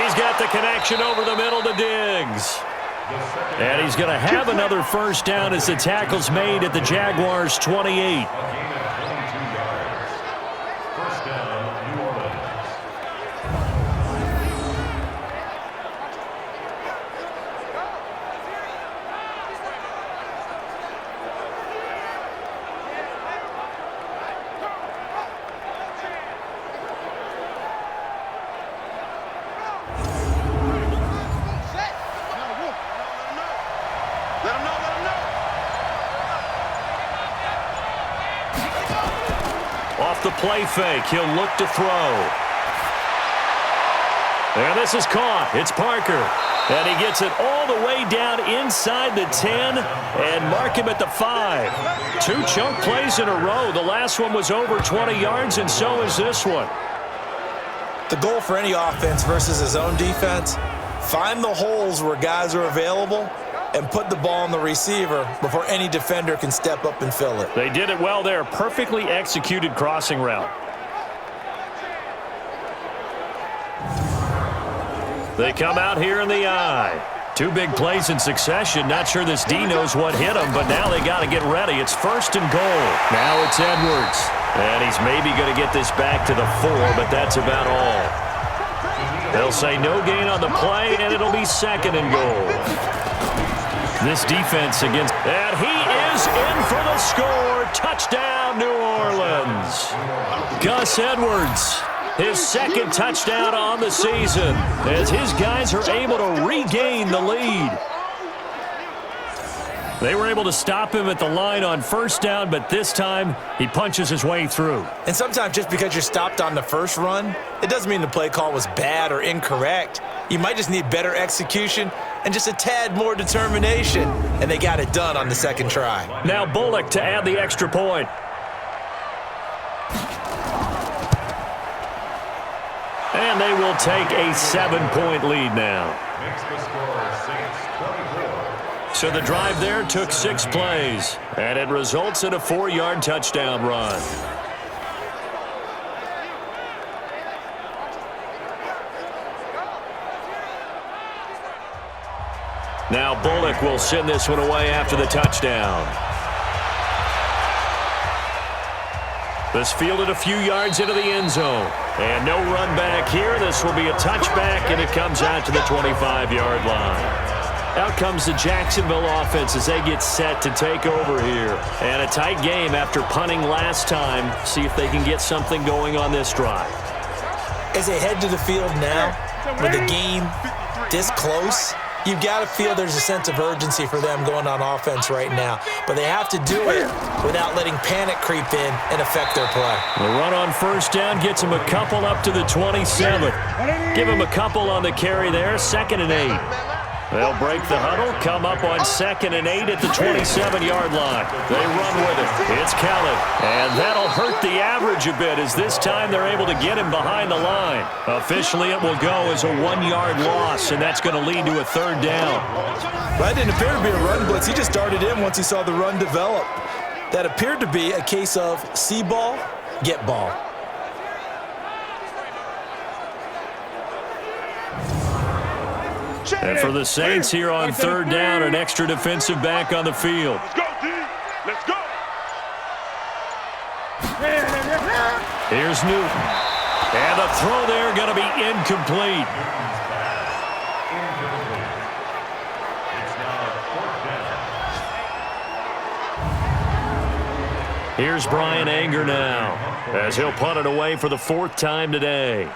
Speaker 2: He's got the connection over the middle to Diggs. And he's going to have another first down as the tackle's made at the Jaguars' 28.
Speaker 5: First down, New Orleans.
Speaker 2: Off the play fake, he'll look to throw. And this is caught. It's Parker. And he gets it all the way down inside the 10 and mark him at the 5. 2 chunk plays in a row. The last one was over 20 yards, and so is this one.
Speaker 3: The goal for any offense versus his own defense, find the holes where guys are available and put the ball on the receiver before any defender can step up and fill it.
Speaker 2: They did it well there. Perfectly executed crossing route. They come out here in the eye. 2 big plays in succession. Not sure this D knows what hit him, but now they got to get ready. It's 1st and goal. Now it's Edwards. And he's maybe going to get this back to the 4, but that's about all. They'll say no gain on the play, and it'll be 2nd and goal. This defense against... And he is in for the score. Touchdown, New Orleans. Gus Edwards, his 2nd touchdown on the season as his guys are able to regain the lead. They were able to stop him at the line on first down, but this time he punches his way through.
Speaker 3: And sometimes just because you're stopped on the first run, it doesn't mean the play call was bad or incorrect. You might just need better execution and just a tad more determination, and they got it done on the 2nd try.
Speaker 2: Now Bullock to add the extra point. And they will take a 7-point lead now.
Speaker 5: Makes the score Saints 24.
Speaker 2: So the drive there took 6 plays, and it results in a 4-yard touchdown run. Now Bullock will send this one away after the touchdown. This fielded a few yards into the end zone. And no run back here. This will be a touchback, and it comes out to the 25-yard line. Out comes the Jacksonville offense as they get set to take over here. And a tight game after punting last time. See if they can get something going on this drive.
Speaker 3: As they head to the field now, with the game this close, you've got to feel there's a sense of urgency for them going on offense right now. But they have to do it without letting panic creep in and affect their play.
Speaker 2: The run on first down gets them a couple up to the 27. Give them a couple on the carry there, 2nd and 8. They'll break the huddle, come up on 2nd and 8 at the 27-yard line. They run with it. It's Kelly. And that'll hurt the average a bit as this time they're able to get him behind the line. Officially, it will go as a 1-yard loss, and that's going to lead to a 3rd down.
Speaker 3: That didn't appear to be a run blitz. He just darted in once he saw the run develop. That appeared to be a case of see ball, get ball.
Speaker 2: And for the Saints here on 3rd down, an extra defensive back on the field.
Speaker 4: Let's go, D. Let's go.
Speaker 2: Here's Newton. And the throw there going to be incomplete.
Speaker 5: It's now 4th down.
Speaker 2: Here's Brian Anger now as he'll punt it away for the 4th time today.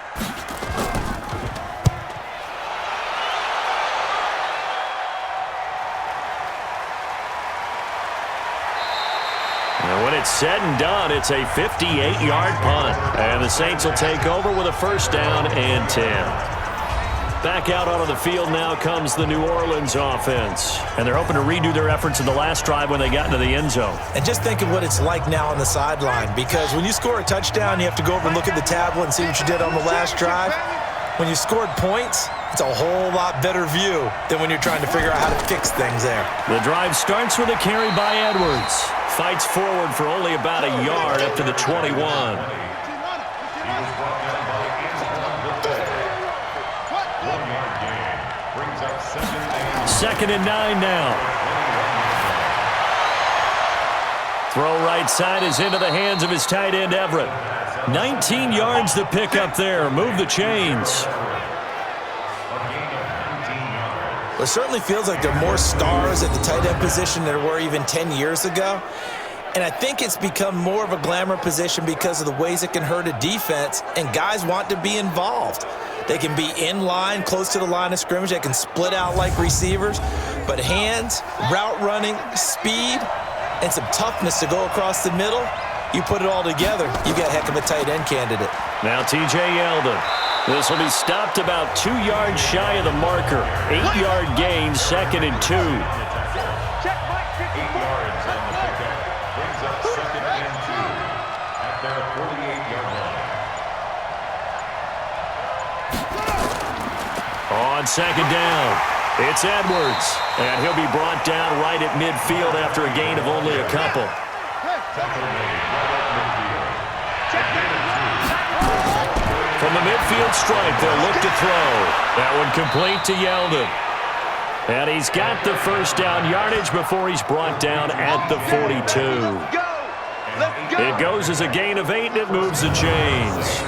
Speaker 2: And when it's said and done, it's a 58-yard punt. And the Saints will take over with a 1st down and 10. Back out onto the field now comes the New Orleans offense. And they're hoping to redo their efforts in the last drive when they got into the end zone.
Speaker 3: And just think of what it's like now on the sideline, because when you score a touchdown, you have to go over and look at the tablet and see what you did on the last drive. When you scored points, it's a whole lot better view than when you're trying to figure out how to fix things there.
Speaker 2: The drive starts with a carry by Edwards. Fights forward for only about a yard up to the 21.
Speaker 5: He was brought down by Antoine Bethea. 1-yard gain. Brings up
Speaker 2: 2nd and 9 now. Throw right side is into the hands of his tight end, Everett. 19 yards to pick up there. Move the chains.
Speaker 3: Well, it certainly feels like there are more stars at the tight end position than there were even 10 years ago. And I think it's become more of a glamour position because of the ways it can hurt a defense, and guys want to be involved. They can be in line, close to the line of scrimmage. They can split out like receivers. But hands, route running, speed, and some toughness to go across the middle, you put it all together, you got a heck of a tight end candidate.
Speaker 2: Now T.J. Yeldon. This will be stopped about 2 yards shy of the marker. 8-yard gain, 2nd and 2.
Speaker 5: 8 yards on the pickup. Brings up 2nd and 2 at their 48-yard line.
Speaker 2: On 2nd down, it's Edwards. And he'll be brought down right at midfield after a gain of only a couple. From the midfield stripe, they'll look to throw. That one complete to Yeldon. And he's got the 1st down yardage before he's brought down at the 42. It goes as a gain of 8, and it moves the chains.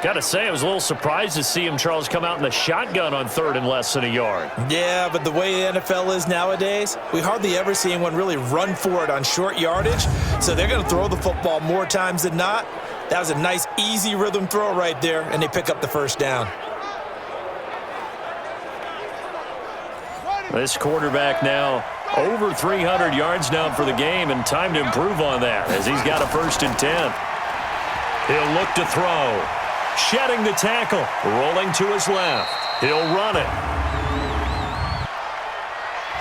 Speaker 2: Got to say, I was a little surprised to see him, Charles, come out in the shotgun on 3rd and less than a yard.
Speaker 3: Yeah, but the way the NFL is nowadays, we hardly ever see anyone really run for it on short yardage. So they're going to throw the football more times than not. That was a nice, easy rhythm throw right there, and they pick up the 1st down.
Speaker 2: This quarterback now over 300 yards now for the game, and time to improve on that as he's got a 1st and 10. He'll look to throw. Shedding the tackle. Rolling to his left. He'll run it.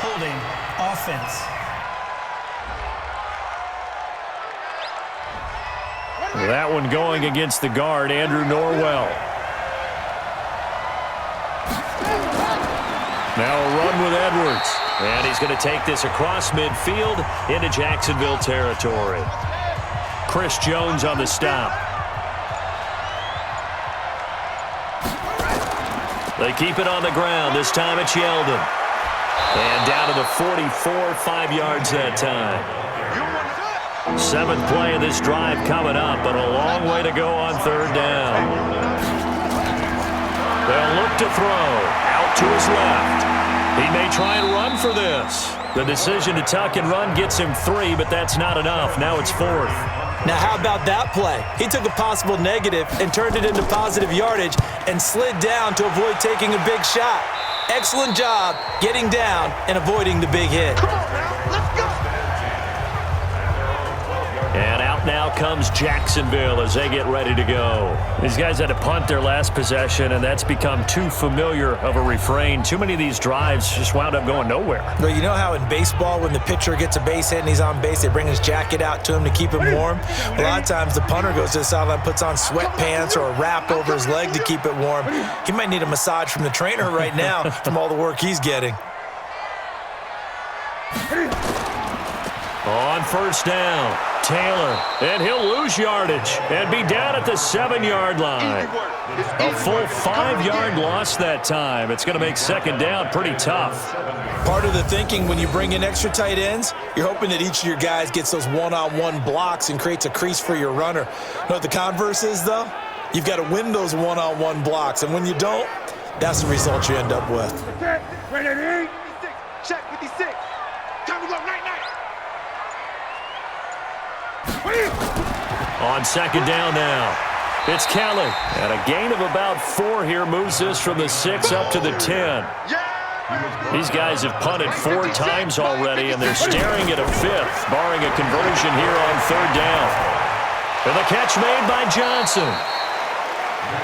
Speaker 6: Holding offense.
Speaker 2: That one going against the guard, Andrew Norwell. Now a run with Edwards. And he's going to take this across midfield into Jacksonville territory. Chris Jones on the stop. They keep it on the ground. This time it's Yeldon. And down to the 44, 5 yards that time. Seventh play of this drive coming up, but a long way to go on third down. They'll look to throw. Out to his left. He may try and run for this. The decision to tuck and run gets him 3, but that's not enough. Now it's 4th.
Speaker 3: Now, how about that play? He took a possible negative and turned it into positive yardage and slid down to avoid taking a big shot. Excellent job getting down and avoiding the big hit.
Speaker 4: Come on now, let's go.
Speaker 2: And out now comes Jacksonville as they get ready to go. These guys had to punt their last possession, and that's become too familiar of a refrain. Too many of these drives just wound up going nowhere.
Speaker 3: Well, you know how in baseball when the pitcher gets a base hit and he's on base, they bring his jacket out to him to keep him warm? A lot of times the punter goes to the sideline, puts on sweatpants or a wrap over his leg to keep it warm. He might need a massage from the trainer right now from all the work he's getting.
Speaker 2: On first down, Taylor, and he'll lose yardage and be down at the 7-yard line. A full 5-yard loss that time. It's going to make second down pretty tough.
Speaker 3: Part of the thinking when you bring in extra tight ends, you're hoping that each of your guys gets those one-on-one blocks and creates a crease for your runner. You know what the converse is, though? You've got to win those one-on-one blocks, and when you don't, that's the result you end up with.
Speaker 4: Ready? 56. Check 56. Time to go, night.
Speaker 2: On second down now, it's Kelly. And a gain of about 4 here moves this from the 6 up to the 10. These guys have punted 4 times already, and they're staring at a 5th, barring a conversion here on third down. And the catch made by Johnson.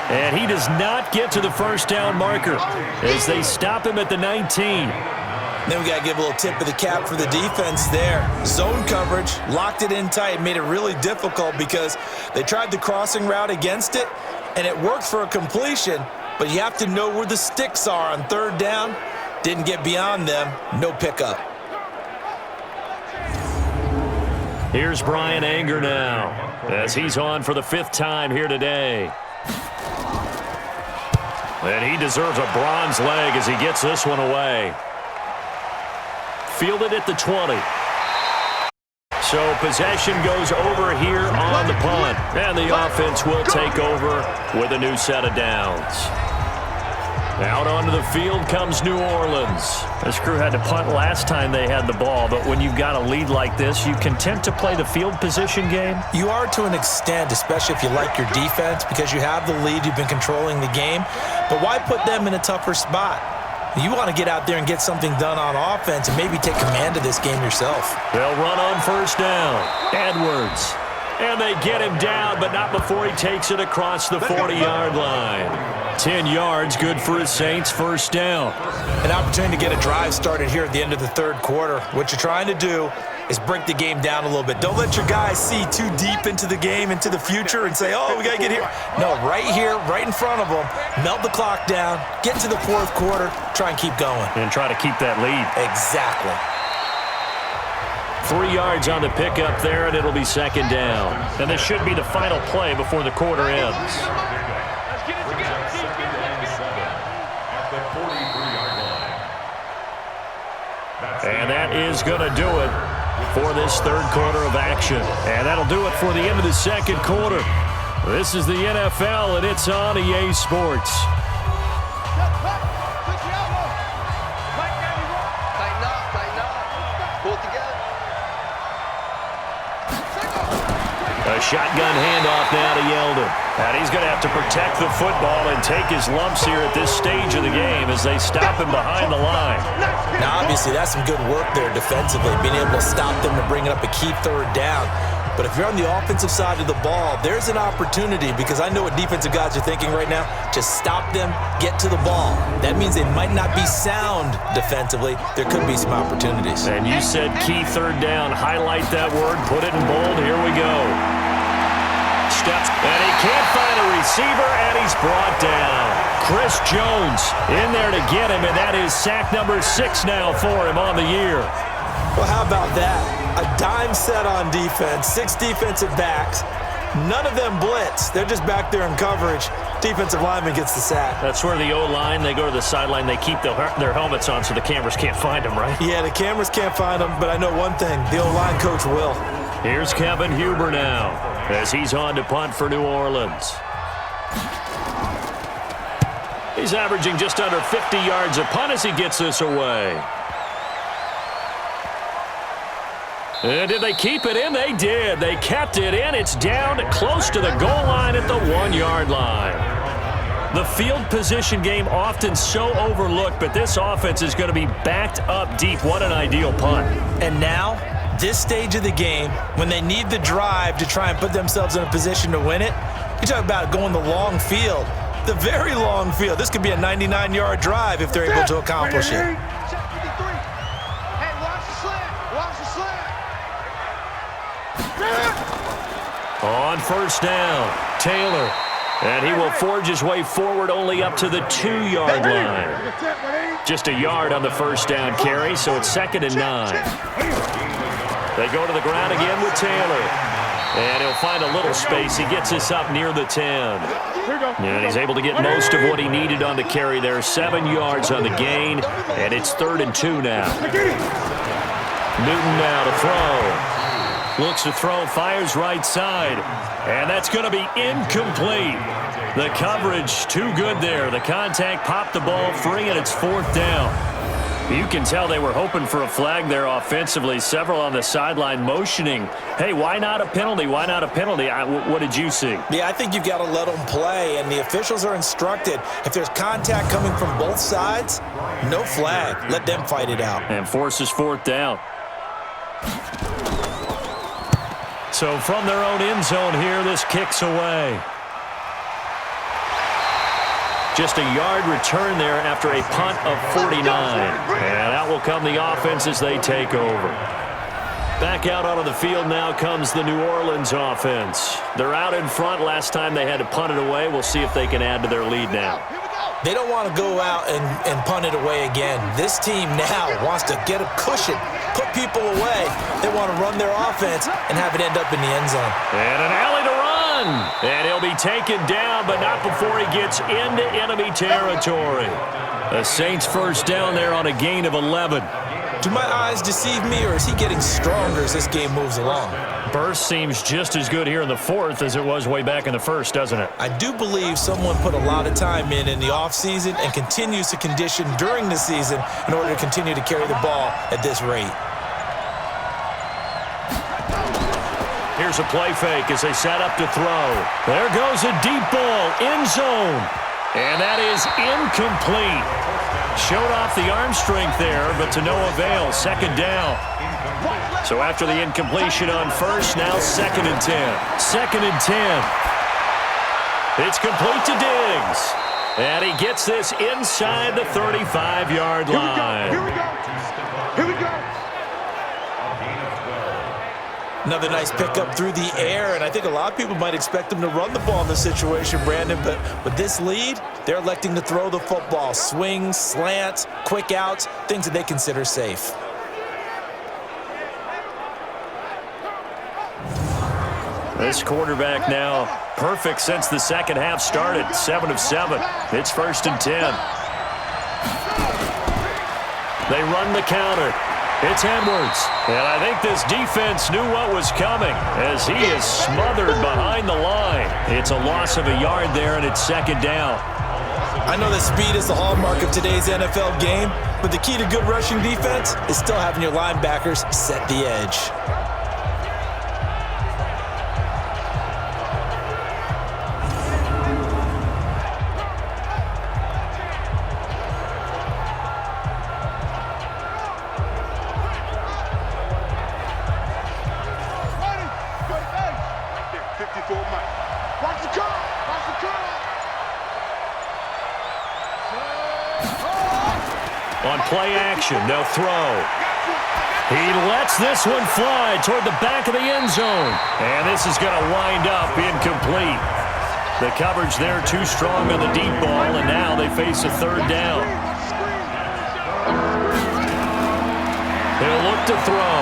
Speaker 2: And he does not get to the first down marker as they stop him at the 19.
Speaker 3: Then we got to give a little tip of the cap for the defense there. Zone coverage, locked it in tight, made it really difficult because they tried the crossing route against it, and it worked for a completion, but you have to know where the sticks are on third down. Didn't get beyond them, no pickup.
Speaker 2: Here's Brian Anger now as he's on for the 5th time here today. And he deserves a bronze leg as he gets this one away. Fielded at the 20. So possession goes over here on the punt. And the offense will take over with a new set of downs. Out onto the field comes New Orleans. This crew had to punt last time they had the ball, but when you've got a lead like this, you content to play the field position game?
Speaker 3: You are to an extent, especially if you like your defense, because you have the lead, you've been controlling the game. But why put them in a tougher spot? You want to get out there and get something done on offense and maybe take command of this game yourself.
Speaker 2: They'll run on first down. Edwards. And they get him down, but not before he takes it across the 40-yard line. 10 yards, good for his Saints, first down.
Speaker 3: An opportunity to get a drive started here at the end of the third quarter. What you're trying to do is break the game down a little bit. Don't let your guys see too deep into the game, into the future, and say, oh, we got to get here. No, right here, right in front of them, melt the clock down, get to the fourth quarter, try and keep going.
Speaker 2: And try to keep that lead.
Speaker 3: Exactly.
Speaker 2: 3 yards on the pickup there, and it'll be second down. And this should be the final play before the quarter ends. And that is going to do it for this third quarter of action. And that'll do it for the end of the second quarter. This is the NFL, and it's on EA Sports. A shotgun handoff now to Yeldon. And he's going to have to protect the football and take his lumps here at this stage of the game as they stop him behind the line.
Speaker 3: Now, obviously, that's some good work there defensively, being able to stop them and bring it up a key third down. But if you're on the offensive side of the ball, there's an opportunity because I know what defensive guys are thinking right now. Just stop them, get to the ball. That means they might not be sound defensively. There could be some opportunities.
Speaker 2: And you said key third down. Highlight that word. Put it in bold. Here we go. Steps, and he can't find a receiver, and he's brought down. Chris Jones in there to get him, and that is sack number 6 now for him on the year.
Speaker 3: Well, how about that? A dime set on defense, 6 defensive backs. None of them blitz. They're just back there in coverage. Defensive lineman gets the sack.
Speaker 2: That's where the O-line, they go to the sideline, they keep their helmets on so the cameras can't find them, right?
Speaker 3: Yeah, the cameras can't find them, but I know one thing. The O-line coach will.
Speaker 2: Here's Kevin Huber now as he's on to punt for New Orleans. He's averaging just under 50 yards a punt as he gets this away. And did they keep it in? They did. They kept it in. It's down close to the goal line at the 1-yard line. The field position game often so overlooked, but this offense is going to be backed up deep. What an ideal punt.
Speaker 3: And now, this stage of the game, when they need the drive to try and put themselves in a position to win it, you talk about going the long field, the very long field. This could be a 99-yard drive if they're able to accomplish it.
Speaker 2: On first down, Taylor. And he will forge his way forward only up to the 2-yard line. Just a yard on the first down carry, so it's 2nd and 9. They go to the ground again with Taylor. And he'll find a little space. He gets us up near the 10. And he's able to get most of what he needed on the carry there. 7 yards on the gain, and it's 3rd and 2 now. Newton now to throw. Looks to throw, fires right side. And that's going to be incomplete. The coverage too good there. The contact popped the ball free, and it's 4th down. You can tell they were hoping for a flag there offensively. Several on the sideline motioning, hey, why not a penalty? Why not a penalty? What did you see?
Speaker 3: Yeah, I think you've got to let them play, and the officials are instructed. If there's contact coming from both sides, no flag. Let them fight it out.
Speaker 2: And forces 4th down. So from their own end zone here, this kicks away. Just a yard return there after a punt of 49. And out will come the offense as they take over. Back out onto the field now comes the New Orleans offense. They're out in front. Last time they had to punt it away. We'll see if they can add to their lead now.
Speaker 3: They don't want to go out and punt it away again. This team now wants to get a cushion, put people away. They want to run their offense and have it end up in the end zone.
Speaker 2: And an alley to run. And he'll be taken down, but not before he gets into enemy territory. The Saints first down there on a gain of 11.
Speaker 3: Do my eyes deceive me, or is he getting stronger as this game moves along?
Speaker 2: Burst seems just as good here in the 4th as it was way back in the 1st, doesn't it?
Speaker 3: I do believe someone put a lot of time in the offseason and continues to condition during the season in order to continue to carry the ball at this rate.
Speaker 2: Here's a play fake as they set up to throw. There goes a deep ball, end zone. And that is incomplete. Showed off the arm strength there, but to no avail. 2nd down. So after the incompletion on first, now 2nd and 10. 2nd and 10. It's complete to Diggs. And he gets this inside the 35-yard line.
Speaker 4: Here we go. Here we go.
Speaker 3: Another nice pickup through the air, and I think a lot of people might expect them to run the ball in this situation, Brandon, but with this lead, they're electing to throw the football. Swings, slants, quick outs, things that they consider safe.
Speaker 2: This quarterback now perfect since the second half started. 7 of 7. It's 1st and 10. They run the counter. It's Edwards. And I think this defense knew what was coming as he is smothered behind the line. It's a loss of a yard there, and it's 2nd down.
Speaker 3: I know that speed is the hallmark of today's NFL game, but the key to good rushing defense is still having your linebackers set the edge.
Speaker 2: On play action, they'll throw. He lets this one fly toward the back of the end zone. And this is going to wind up incomplete. The coverage there too strong on the deep ball, and now they face a 3rd down. He'll look to throw.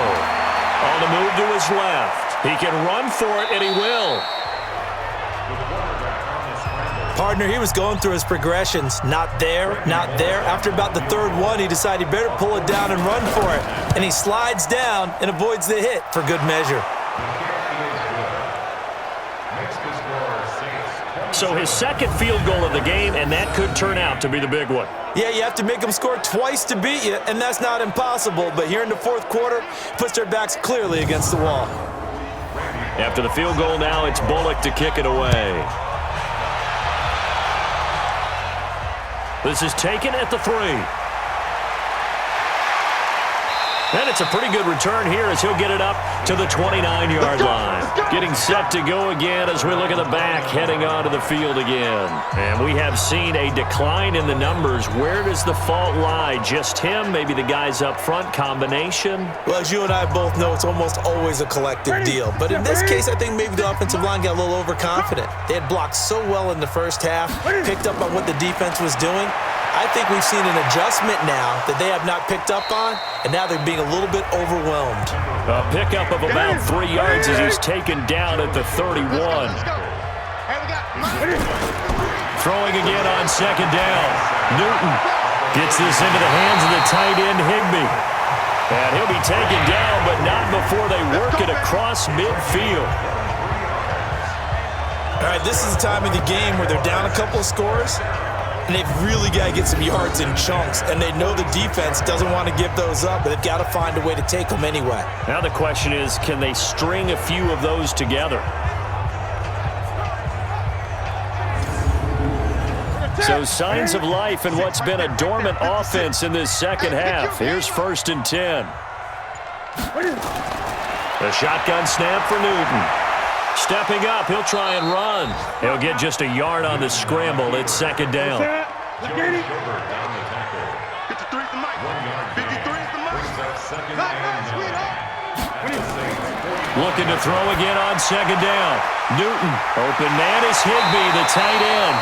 Speaker 2: On the move to his left. He can run for it, and he will.
Speaker 3: Partner, he was going through his progressions. Not there, not there. After about the 3rd one, he decided he better pull it down and run for it. And he slides down and avoids the hit for good measure.
Speaker 2: So his second field goal of the game, and that could turn out to be the big one.
Speaker 3: Yeah, you have to make them score twice to beat you, and that's not impossible. But here in the fourth quarter, puts their backs clearly against the wall.
Speaker 2: After the field goal now, it's Bullock to kick it away. This is taken at the 3. And it's a pretty good return here as he'll get it up to the 29-yard line. Getting set to go again as we look at the back, heading onto the field again. And we have seen a decline in the numbers. Where does the fault lie? Just him? Maybe the guys up front? Combination?
Speaker 3: Well, as you and I both know, it's almost always a collective deal. But in this case, I think maybe the offensive line got a little overconfident. They had blocked so well in the first half, picked up on what the defense was doing. I think we've seen an adjustment now that they have not picked up on, and now they're being a little bit overwhelmed.
Speaker 2: A pickup of about 3 yards as he's taken down at the 31. Throwing again on second down. Newton gets this into the hands of the tight end, Higbee. And he'll be taken down, but not before they work it across midfield.
Speaker 3: All right, this is the time of the game where they're down a couple of scores, and they've really got to get some yards in chunks, and they know the defense doesn't want to give those up, but they've got to find a way to take them anyway.
Speaker 2: Now the question is, can they string a few of those together? So signs of life in what's been a dormant offense in this second half. Here's 1st and 10. The shotgun snap for Newton. Stepping up, he'll try and run. He'll get just a yard on the scramble. It's second down. Looking to throw again on second down. Newton, open man is Higbee, the tight end.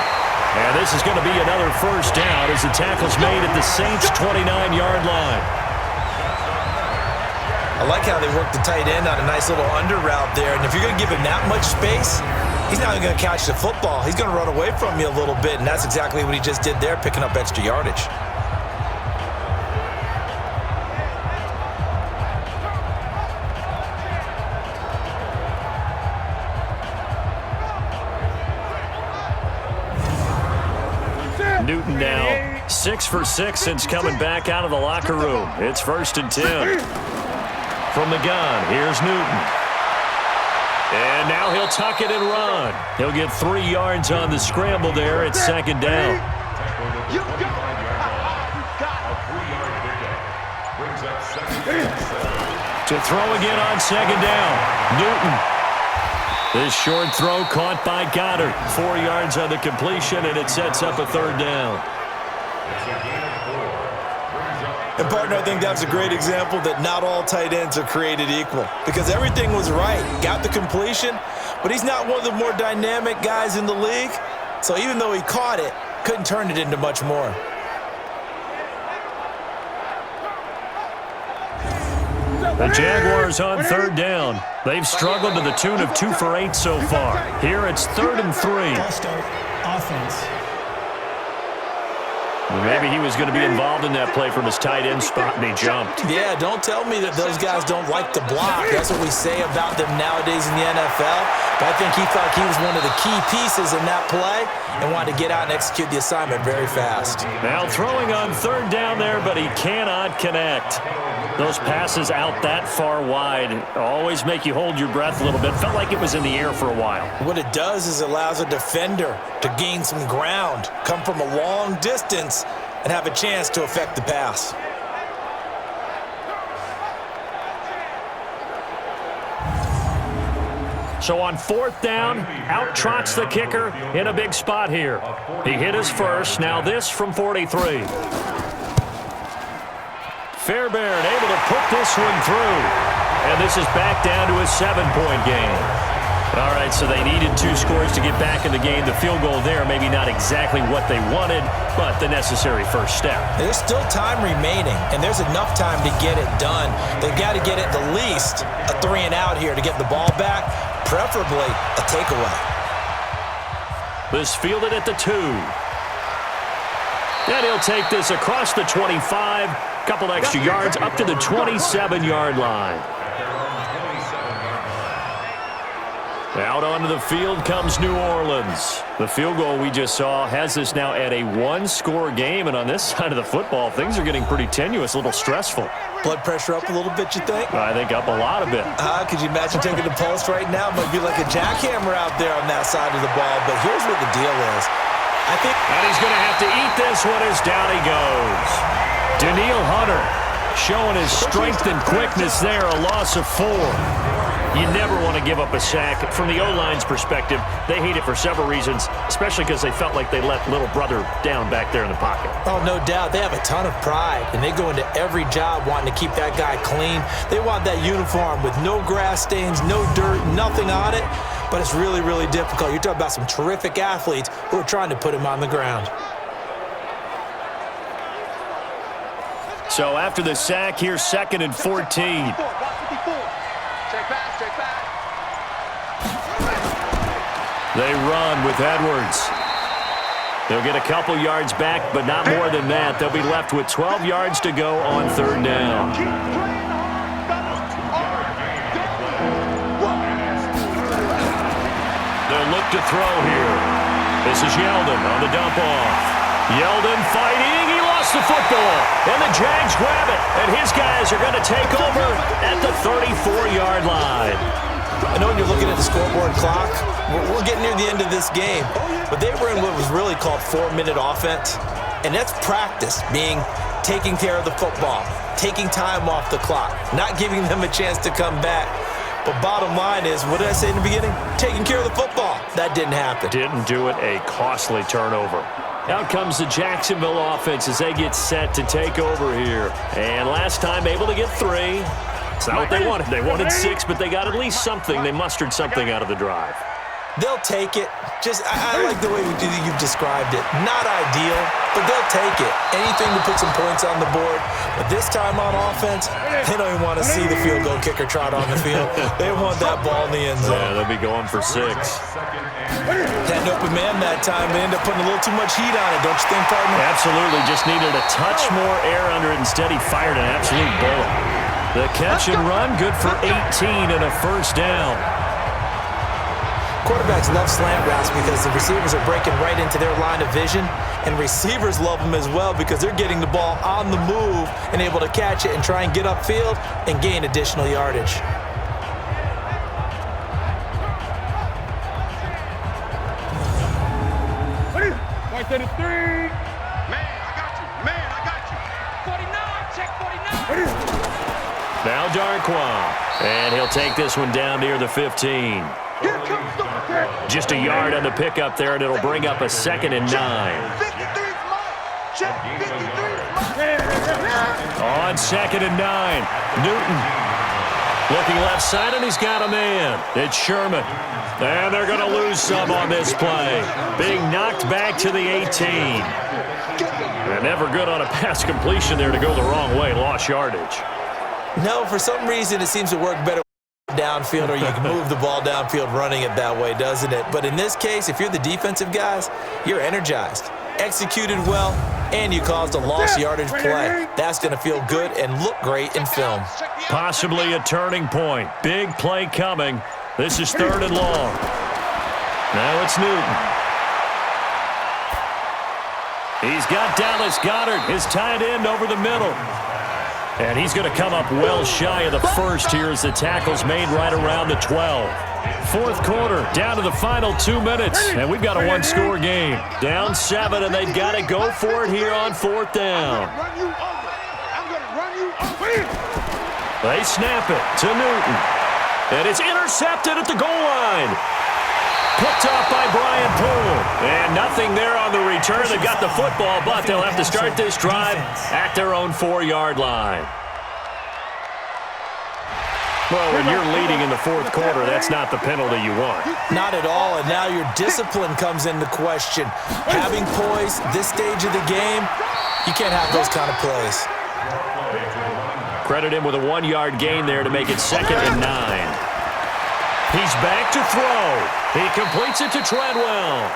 Speaker 2: And this is going to be another first down as the tackle's made at the Saints' 29-yard line.
Speaker 3: I like how they work the tight end on a nice little under route there. And if you're going to give him that much space, he's not even going to catch the football. He's going to run away from you a little bit, and that's exactly what he just did there, picking up extra yardage.
Speaker 2: Newton now 6 for 6 since coming back out of the locker room. It's 1st and 10. From the gun, here's Newton. And now he'll tuck it and run. He'll get 3 yards on the scramble there at second down. To throw again on second down, Newton. This short throw caught by Goddard. 4 yards on the completion, and it sets up a third down.
Speaker 3: And, partner, I think that's a great example that not all tight ends are created equal, because everything was right. Got the completion, but he's not one of the more dynamic guys in the league. So even though he caught it, couldn't turn it into much more.
Speaker 2: The Jaguars on third down. They've struggled to the tune of 2 for 8 so far. Here it's 3rd and 3.
Speaker 6: False start, offense.
Speaker 2: Maybe he was going to be involved in that play from his tight end spot, and he jumped.
Speaker 3: Yeah, don't tell me that those guys don't like to block. That's what we say about them nowadays in the NFL. But I think he thought he was one of the key pieces in that play and wanted to get out and execute the assignment very fast.
Speaker 2: Now throwing on third down there, but he cannot connect. Those passes out that far wide always make you hold your breath a little bit. Felt like it was in the air for a while.
Speaker 3: What it does is it allows a defender to gain some ground, come from a long distance, and have a chance to affect the pass.
Speaker 2: So on 4th down, out trots the kicker in a big spot here. He hit his first. Now this from 43. Fairbairn able to put this one through. And this is back down to a 7-point game. All right, so they needed 2 scores to get back in the game. The field goal there, maybe not exactly what they wanted, but the necessary first step.
Speaker 3: There's still time remaining, and there's enough time to get it done. They've got to get at the least a 3-and-out here to get the ball back, preferably a takeaway.
Speaker 2: This fielded at the 2. And he'll take this across the 25. Couple extra yards up to the 27-yard line. Out onto the field comes New Orleans. The field goal we just saw has us now at a one-score game, and on this side of the football, things are getting pretty tenuous, a little stressful.
Speaker 3: Blood pressure up a little bit, you think?
Speaker 2: I think up a lot of it.
Speaker 3: Could you imagine taking the pulse right now? It might be like a jackhammer out there on that side of the ball, but here's what the deal is. I think...
Speaker 2: And he's going to have to eat this one as down he goes. Danielle Hunter showing his strength and quickness there, a loss of 4. You never want to give up a sack. From the O-line's perspective, they hate it for several reasons, especially because they felt like they let little brother down back there in the pocket.
Speaker 3: Oh, no doubt. They have a ton of pride, and they go into every job wanting to keep that guy clean. They want that uniform with no grass stains, no dirt, nothing on it, but it's really, really difficult. You're talking about some terrific athletes who are trying to put him on the ground.
Speaker 2: So after the sack, here's 2nd and 14. They run with Edwards. They'll get a couple yards back, but not more than that. They'll be left with 12 yards to go on 3rd down. They'll look to throw here. This is Yeldon on the dump off. Yeldon fighting. He lost the football. And the Jags grab it. And his guys are going to take over at the 34-yard line.
Speaker 3: I know when you're looking at the scoreboard clock, we're getting near the end of this game, but they were in what was really called 4-minute offense, and that's practice, being taking care of the football, taking time off the clock, not giving them a chance to come back. But bottom line is, what did I say in the beginning? Taking care of the football. That didn't happen.
Speaker 2: Didn't do it, a costly turnover. Out comes the Jacksonville offense as they get set to take over here. And last time able to get 3. It's not what they wanted. They wanted 6, but they got at least something. They mustered something out of the drive.
Speaker 3: They'll take it. I like the way you've described it. Not ideal, but they'll take it. Anything to put some points on the board. But this time on offense, they don't even want to see the field goal kicker trot on the field. They want that ball in the end zone.
Speaker 2: Yeah, they'll be going for 6.
Speaker 3: Had an open man that time. They end up putting a little too much heat on it, don't you think, partner?
Speaker 2: Absolutely. Just needed a touch more air under it. Instead, he fired an absolute bullet. The catch and run, good for 18 and a 1st down.
Speaker 3: Quarterbacks love slant routes because the receivers are breaking right into their line of vision, and receivers love them as well because they're getting the ball on the move and able to catch it and try and get upfield and gain additional yardage.
Speaker 4: Right to the 3. Man, I got you. 49, check 49.
Speaker 2: Now Darquan, and he'll take this one down near the 15. Just a yard on the pickup there, and it'll bring up a 2nd and 9. On 2nd and 9, Newton looking left side, and he's got a man. It's Sherman. And they're going to lose some on this play. Being knocked back to the 18. And never good on a pass completion there to go the wrong way. Lost yardage.
Speaker 3: No, for some reason it seems to work better downfield, or you can move the ball downfield running it that way, doesn't it? But in this case, if you're the defensive guys, you're energized, executed well, and you caused a lost yardage play. That's going to feel good and look great in film.
Speaker 2: Possibly a turning point. Big play coming. This is 3rd and long. Now it's Newton. He's got Dallas Goedert, his tight end, over the middle. And he's going to come up well shy of the 1st here as the tackle's made right around the 12. 4th quarter, down to the final 2 minutes, and we've got a one-score game. Down 7, and they've got to go for it here on 4th down. They snap it to Newton, and it's intercepted at the goal line. Picked off by Brian Poole. And nothing there on the return. They got the football, but they'll have to start this drive at their own 4-yard line. Well, when you're leading in the 4th quarter, that's not the penalty you want.
Speaker 3: Not at all, and now your discipline comes into question. Having poise this stage of the game, you can't have those kind of plays.
Speaker 2: Credit him with a 1-yard gain there to make it 2nd and 9. He's back to throw. He completes it to Treadwell.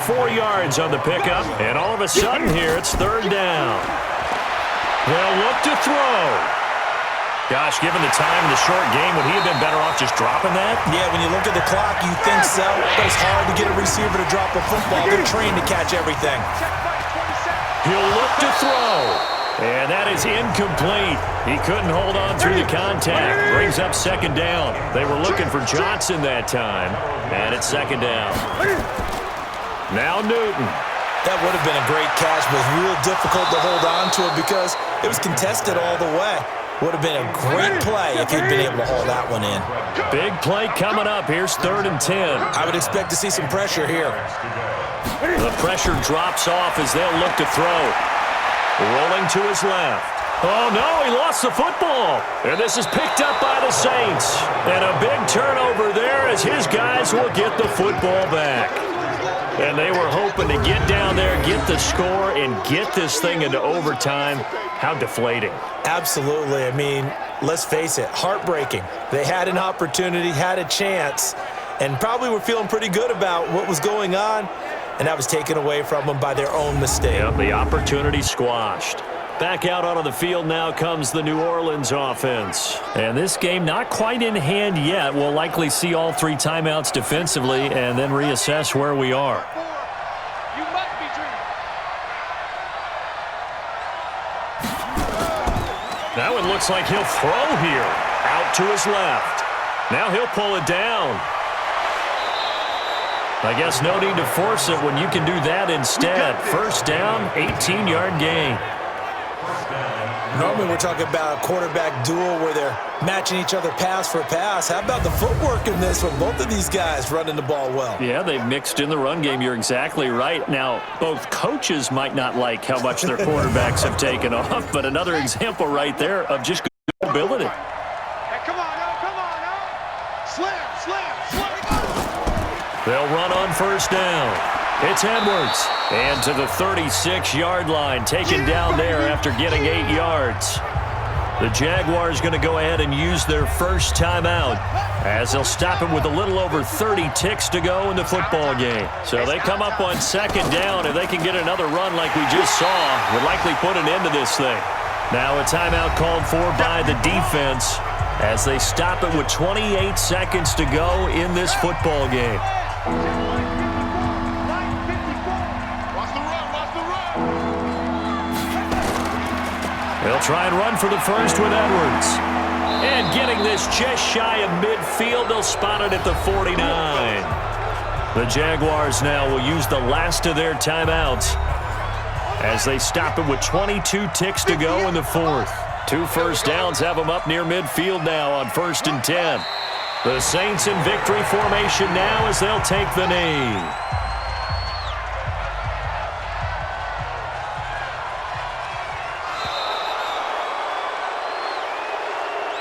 Speaker 2: 4 yards on the pickup, and all of a sudden here it's 3rd down. They'll look to throw. Gosh, given the time in the short game, would he have been better off just dropping that?
Speaker 3: Yeah, when you look at the clock, you think so, but it's hard to get a receiver to drop a football. They're trained to catch everything.
Speaker 2: He'll look to throw. And that is incomplete. He couldn't hold on through the contact. Brings up second down. They were looking for Johnson that time. And it's second down. Now Newton.
Speaker 3: That would have been a great catch, but it's real difficult to hold on to it because it was contested all the way. Would have been a great play if he'd been able to hold that one in.
Speaker 2: Big play coming up. Here's 3rd and 10.
Speaker 3: I would expect to see some pressure here.
Speaker 2: The pressure drops off as they'll look to throw. Rolling to his left. Oh, no, he lost the football. And this is picked up by the Saints. And a big turnover there as his guys will get the football back. And they were hoping to get down there, get the score, and get this thing into overtime. How deflating.
Speaker 3: Absolutely. I mean, let's face it, heartbreaking. They had an opportunity, had a chance, and probably were feeling pretty good about what was going on, and that was taken away from them by their own mistake.
Speaker 2: Yep, the opportunity squashed. Back out onto the field now comes the New Orleans offense. And this game not quite in hand yet. We'll likely see all 3 timeouts defensively and then reassess where we are.
Speaker 4: You must be dreaming.
Speaker 2: That one looks like he'll throw here. Out to his left. Now he'll pull it down. I guess no need to force it when you can do that instead. First down, 18-yard gain.
Speaker 3: Normally we're talking about a quarterback duel where they're matching each other pass for pass. How about the footwork in this one? Both of these guys running the ball well.
Speaker 2: Yeah, they've mixed in the run game. You're exactly right. Now, both coaches might not like how much their quarterbacks have taken off, but another example right there of just good ability.
Speaker 4: Hey, come on now. Slam.
Speaker 2: They'll run on first down. It's Edwards. And to the 36-yard line, taken down there after getting 8 yards. The Jaguars going to go ahead and use their first timeout as they'll stop it with a little over 30 ticks to go in the football game. So they come up on second down. If they can get another run like we just saw, would likely put an end to this thing. Now a timeout called for by the defense as they stop it with 28 seconds to go in this football game. They'll try and run for the first with Edwards. And getting this just shy of midfield, they'll spot it at the 49. The Jaguars now will use the last of their timeouts as they stop it with 22 ticks to go in the 4th. 2 first downs have them up near midfield now on 1st and 10. The Saints in victory formation now as they'll take the knee.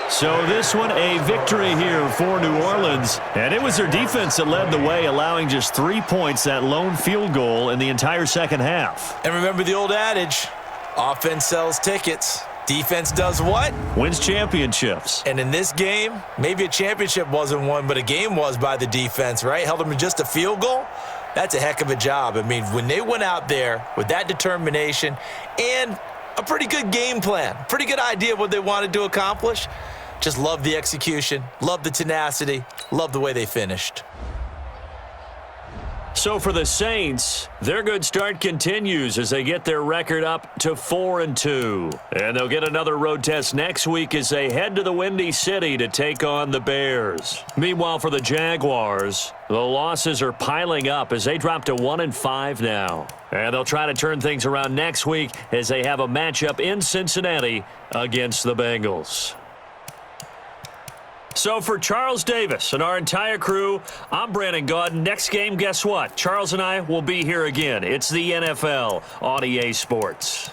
Speaker 2: So this one a victory here for New Orleans. And it was their defense that led the way, allowing just 3 points, that lone field goal in the entire second half.
Speaker 3: And remember the old adage, offense sells tickets. Defense does what?
Speaker 2: Wins championships.
Speaker 3: And in this game, maybe a championship wasn't won, but a game was by the defense, right? Held them to just a field goal. That's a heck of a job. I mean, when they went out there with that determination and a pretty good game plan, pretty good idea of what they wanted to accomplish, just love the execution, love the tenacity, love the way they finished.
Speaker 2: So for the Saints, their good start continues as they get their record up to 4-2. And they'll get another road test next week as they head to the Windy City to take on the Bears. Meanwhile, for the Jaguars, the losses are piling up as they drop to 1-5 now. And they'll try to turn things around next week as they have a matchup in Cincinnati against the Bengals. So for Charles Davis and our entire crew, I'm Brandon Gaudin. Next game, guess what? Charles and I will be here again. It's the NFL on EA Sports.